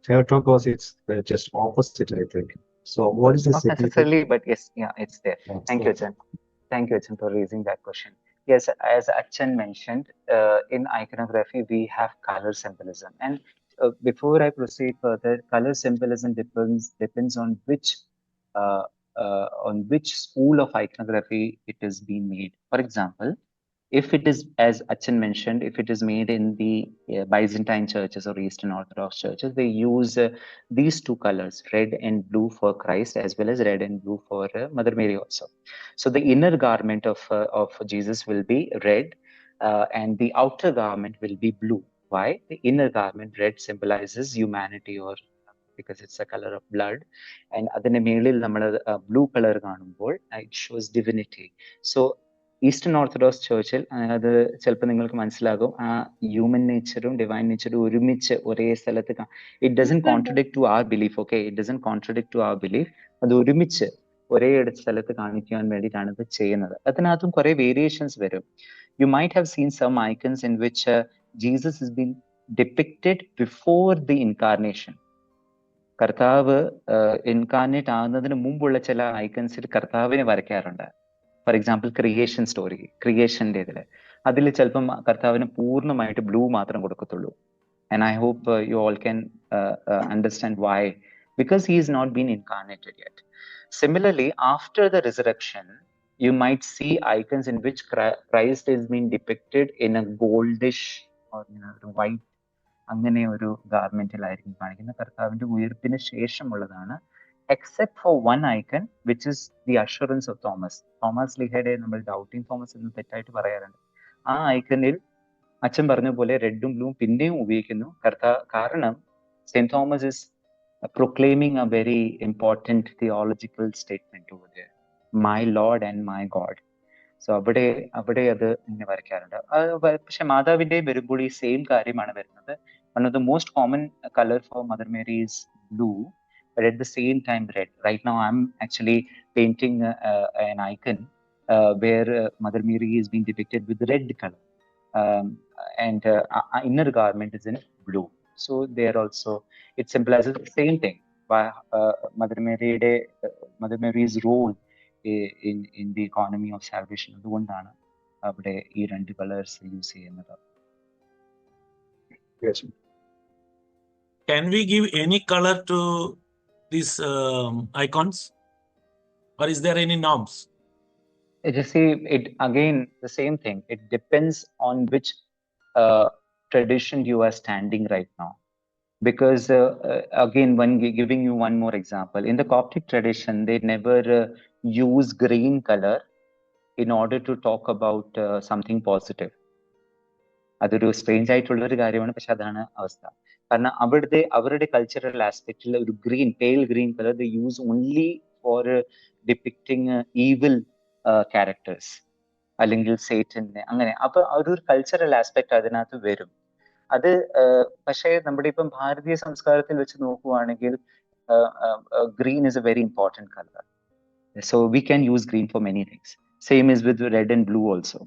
Theotokos, it's just opposite, I think. So what is the Not necessarily, but yes, yeah, it's there. Thank you, Achan. Thank you, Achan, for raising that question. Yes, as Achan mentioned, in iconography, we have color symbolism. And before I proceed further, color symbolism depends on which school of iconography it is being made. For example, if it is, as Achan mentioned, if it is made in the Byzantine churches or Eastern Orthodox churches, they use these two colors, red and blue for Christ, as well as red and blue for Mother Mary also. So the inner garment of Jesus will be red, and the outer garment will be blue. Why? The inner garment, red, symbolizes humanity, or because it's a color of blood, and അതിന്റെ മേളിൽ നമ്മൾ blue color കാണുമ്പോൾ it shows divinity. So Eastern Orthodox ചേർച്ചിൽ അത് ചിലപ്പോൾ നിങ്ങൾക്ക് മനസ്സിലാകും, ആ ഹ്യൂമൻ നേച്ചറും ഡിവൈൻ നേച്ചറും ഒരുമിച്ച് ഒരേ സ്ഥലത്ത് it doesn't contradict to our belief. Okay, it doesn't contradict to our belief. അത് ഒരുമിച്ച് ഒരേ സ്ഥലത്ത് കാണിക്കാൻ വേണ്ടിയിട്ടാണ് ഇത് ചെയ്യുന്നത്. അതിനകത്തും കുറെ വേരിയേഷൻസ് വരും. You might have seen some icons in which Jesus is been depicted before the incarnation. കർത്താവ് ഇൻകാർനേറ്റ് ആകുന്നതിന് മുമ്പുള്ള ചില ഐക്കൺസിൽ കർത്താവിനെ വരയ്ക്കാറുണ്ട്. ഫോർ എക്സാമ്പിൾ ക്രിയേഷൻ സ്റ്റോറി, ക്രിയേഷൻ്റെ ഇതില് അതിൽ ചിലപ്പം കർത്താവിന് പൂർണ്ണമായിട്ട് ബ്ലൂ മാത്രം കൊടുക്കത്തുള്ളൂ. And I hope you all can understand why, because he is not been incarnated yet. Similarly, after the resurrection, you might see icons in which Christ is being depicted in a goldish or white, അങ്ങനെ ഒരു ഗാർമെന്റിലായിരിക്കും കാണിക്കുന്നത്. കർത്താവിന്റെ ഉയർപ്പിന് ശേഷമുള്ളതാണ്. Except for one icon, which is the assurance of Thomas. Thomas ലിഹയുടെ നമ്മൾ doubting Thomas എന്ന് തെറ്റായിട്ട് പറയാറുണ്ട്. ആ ഐക്കണിൽ അച്ഛൻ പറഞ്ഞ പോലെ റെഡും ബ്ലൂവും പിന്നെയും ഉപയോഗിക്കുന്നു. കാരണം saint Thomas is proclaiming a very important theological statement over there, my Lord and my God. So അവിടെ അത് ഇങ്ങനെ വരയ്ക്കാറുണ്ട്. പക്ഷെ മാതാവിന്റെയും വരുമ്പോൾ ഈ സെയിം കാര്യമാണ് വരുന്നത്. One of the most common color for Mother Mary is blue, but at the same time red. Right now, I'm actually painting an icon where Mother Mary is being depicted with red color, and inner garment is in blue. So there also, it symbolizes the same thing. By Mother Mary's role in the economy of salvation. അതുകൊണ്ടാണ് അവിടെ ഈ രണ്ട് colours use ചെയ്യുന്നത്. Yes. Can we give any color to these icons, or is there any norms? You see, it again the same thing. It depends on which tradition you are standing right now. Because again, giving you one more example, in the Coptic tradition, they never use green color in order to talk about something positive. അതൊരു strange ആയിട്ടുള്ള ഒരു കാര്യമാണ്, പക്ഷെ അതാണ് അവസ്ഥ. കാരണം അവരുടെ cultural ആസ്പെക്റ്റിൽ ഒരു green, pale green colour the use only for depicting evil characters അല്ലെങ്കിൽ സേറ്റനെ, അങ്ങനെ. അപ്പൊ ഒരു കൾച്ചറൽ ആസ്പെക്ട് അതിനകത്ത് വരും. അത് പക്ഷേ നമ്മുടെ ഇപ്പം ഭാരതീയ സംസ്കാരത്തിൽ വെച്ച് നോക്കുവാണെങ്കിൽ green is a very important color. So we can use green for many things. Same is with red and blue also.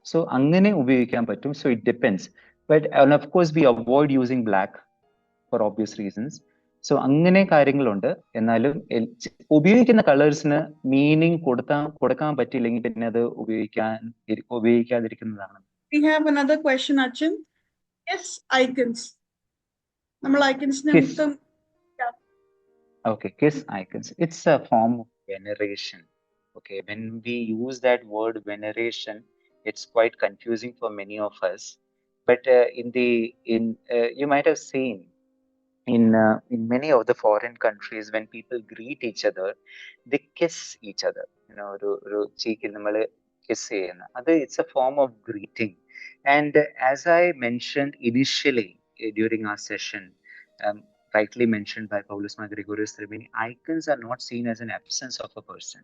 So അങ്ങനെ ഉപയോഗിക്കാൻ പറ്റും. So it depends. But and of course we avoid using black for obvious reasons. So അങ്ങനെ കാര്യങ്ങളുണ്ട്. എന്നാലും ഉപയോഗിക്കുന്ന കളേഴ്സിന് meaning കൊടുക്കാൻ പറ്റില്ലെങ്കിൽ പിന്നെ അത് ഉപയോഗിക്കാതിരിക്കുന്നതാണ്. We have another question, Achin. Yes, icons. നമ്മൾ icons Okay, kiss icons. It's a form of veneration. Okay, when we use that word veneration, it's quite confusing for many of us. But you might have seen in many of the foreign countries, when people greet each other, they kiss each other. You know, cheekil nammal kiss cheyna. It's a form of greeting. And as I mentioned initially during our session, rightly mentioned by Paulus Mar Gregorius Thribeni, icons are not seen as an absence of a person.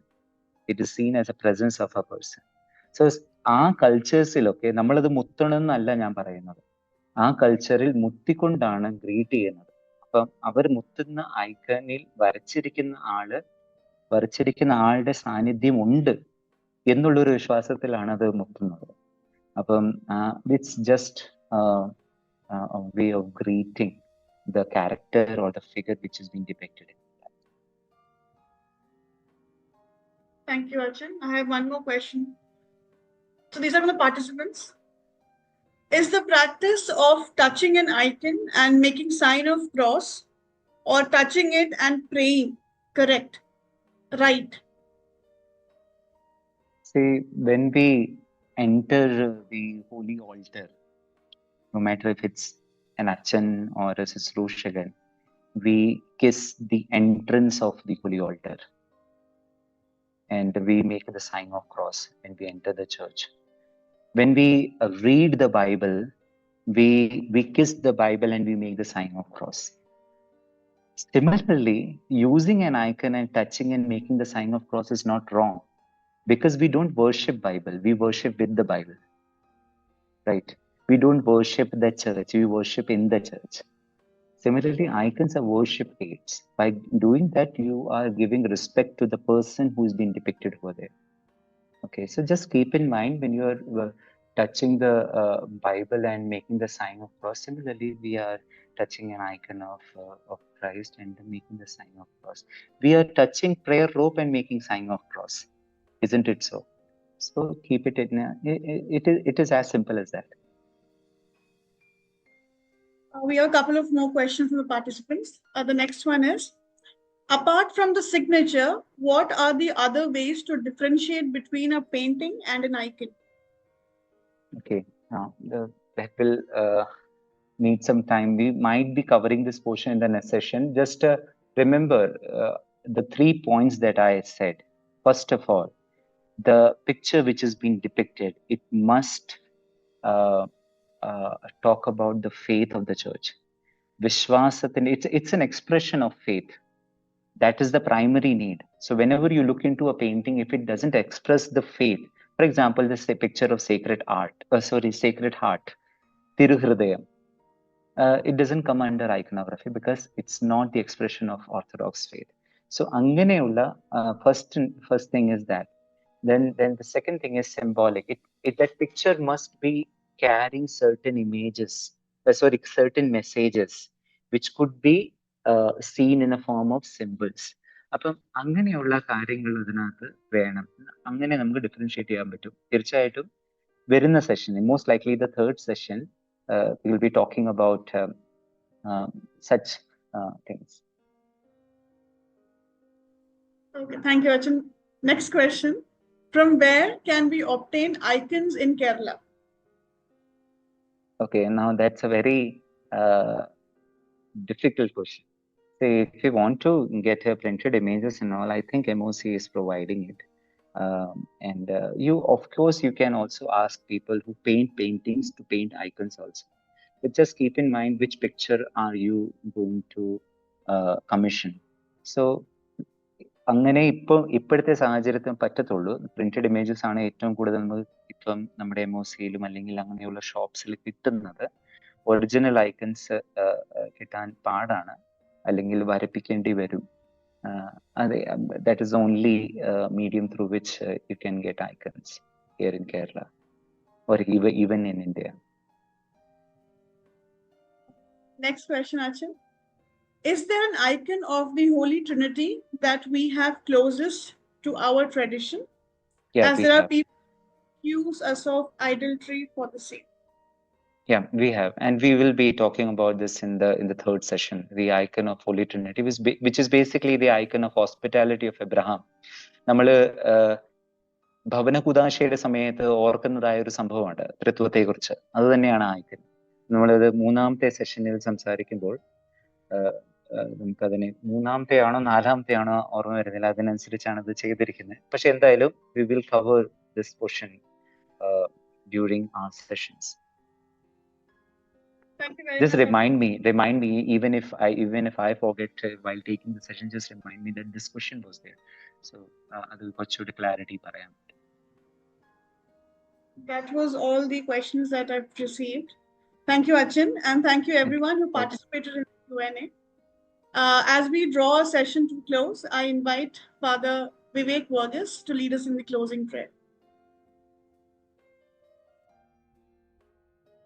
It is seen as a presence of a person. So ആ കൾച്ചേഴ്സിലൊക്കെ നമ്മളത് മുത്തണമെന്നല്ല ഞാൻ പറയുന്നത്. ആ കൾച്ചറിൽ മുത്തിക്കൊണ്ടാണ് greet ചെയ്യുന്നത്. അപ്പം അവർ മുത്തുന്ന ഐക്കണിൽ വരച്ചിരിക്കുന്ന ആളുടെ സാന്നിധ്യം ഉണ്ട് എന്നുള്ളൊരു വിശ്വാസത്തിലാണ് അത് മുത്തുന്നത്. അപ്പം it's just a way of greeting the character or the figure which is being depicted in that. Thank you, Achin. I have one more question. So these are from the participants. Is the practice of touching an icon and making sign of cross, or touching it and praying, correct? Right? See, when we enter the holy altar, no matter if it's an Achan or a Sisrushagan, we kiss the entrance of the holy altar. And we make the sign of cross when we enter the church. When we read the Bible, we kiss the Bible and we make the sign of cross. Similarly, using an icon and touching and making the sign of cross is not wrong, because we don't worship Bible, we worship with the Bible, right? We don't worship the church, we worship in the church. Similarly, icons are worship aids. By doing that, you are giving respect to the person who's been depicted over there. Okay, so just keep in mind when you are touching the Bible and making the sign of cross. Similarly, we are touching an icon of Christ and making the sign of cross. We are touching prayer rope and making sign of cross, isn't it so? So keep it in. It is as simple as that. We have a couple of more questions from the participants. The next one is, apart from the signature, what are the other ways to differentiate between a painting and an icon? Okay, now that will need some time. We might be covering this portion in the next session. Just remember the 3 points that I said. First of all, the picture which is being depicted, it must talk about the faith of the church. Vishwasatin, it's an expression of faith. That is the primary need. So whenever you look into a painting, if it doesn't express the faith, for example, this is a picture of Sacred Heart, Tiruhridayam. it doesn't come under iconography because it's not the expression of Orthodox faith. So anganeyulla first thing is that. Then the second thing is symbolic. That picture must be carrying certain images, certain messages, which could be seen in a form of symbols. അപ്പം അങ്ങനെയുള്ള കാര്യങ്ങൾ അതിനകത്ത് വേണം. അങ്ങനെ നമുക്ക് differentiate ചെയ്യാൻ പറ്റും. തീർച്ചയായിട്ടും വരുന്ന session, most likely the third session, we will be talking about such things. Okay, thank you, Achin. Next question. From where can we obtain icons in Kerala? Okay, now that's a very difficult question. So if you want to get printed images and all, I think MOC is providing it. And you, of course, you can also ask people who paint paintings to paint icons also. But just keep in mind which picture are you going to commission. So അങ്ങനെ ഇപ്പോഴത്തെ സാഹചര്യത്തിൽ പറ്റത്തുള്ളൂ. Printed images ആണ് ഏറ്റവും കൂടുതൽ നമ്മൾ ഇപ്പം നമ്മുടെ MOCയിലും അല്ലെങ്കിൽ അങ്ങനെയുള്ള ഷോപ്സിൽ കിട്ടുന്നത്. ഒറിജിനൽ ഐക്കൺസ് കിട്ടാൻ പാടാണ്, അല്ലെങ്കിൽ വരപ്പിക്കേണ്ടി വരും. That is the only medium through which you can get icons here in Kerala or even in India. Next question, Achin. Is there an icon of the Holy Trinity that we have closest to our tradition? Yeah, as there are people who accuse us of idolatry for the same. Yeah, we have, and we will be talking about this in the third session. The icon of Holy Trinity, which is basically the icon of hospitality of Abraham. നമ്മള് ഭവന കുദാശയുടെ സമയത്ത് ഓർക്കുന്നതായ ഒരു സംഭവമുണ്ട് ത്രിത്വത്തെ കുറിച്ച്. അത് തന്നെയാണ് icon. നമ്മളത് മൂന്നാമത്തെ സെഷനിൽ സംസാരിക്കുമ്പോൾ നമുക്കതിന് മൂന്നാമത്തെ ആണോ നാലാമത്തെ ആണോ ഓർമ്മ വരുന്നില്ല, അതിനനുസരിച്ചാണ് ഇത് ചെയ്തിരിക്കുന്നത്. പക്ഷെ എന്തായാലും we will cover this portion during our sessions. Thank you very Just much. remind me, even if I forget while taking the session, just remind me that this question was there. So adu kochude clarity parayam. That was all the questions that I've received. Thank you, Achin, and thank you everyone who participated in the Q&A. As we draw a session to close, I invite Father Vivek Verghese to lead us in the closing prayer.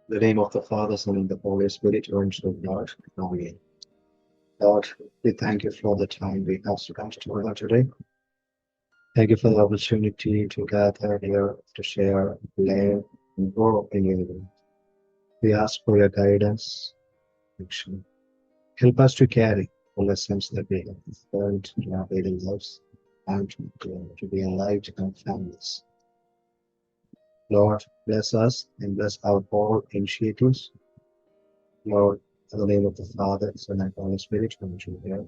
In the name of the Father, Son, and the Holy Spirit, one true God. Amen. Lord, we thank you for the time we have spent together today. Thank you for the opportunity to gather here to share, learn, and grow in your will. We ask for your guidance. Help us to carry the lessons that we have learned in our daily lives and to be alive to our families. Lord, bless us and bless our all initiatives. Lord, in the name of the Father, Son, and Holy Spirit, come to here.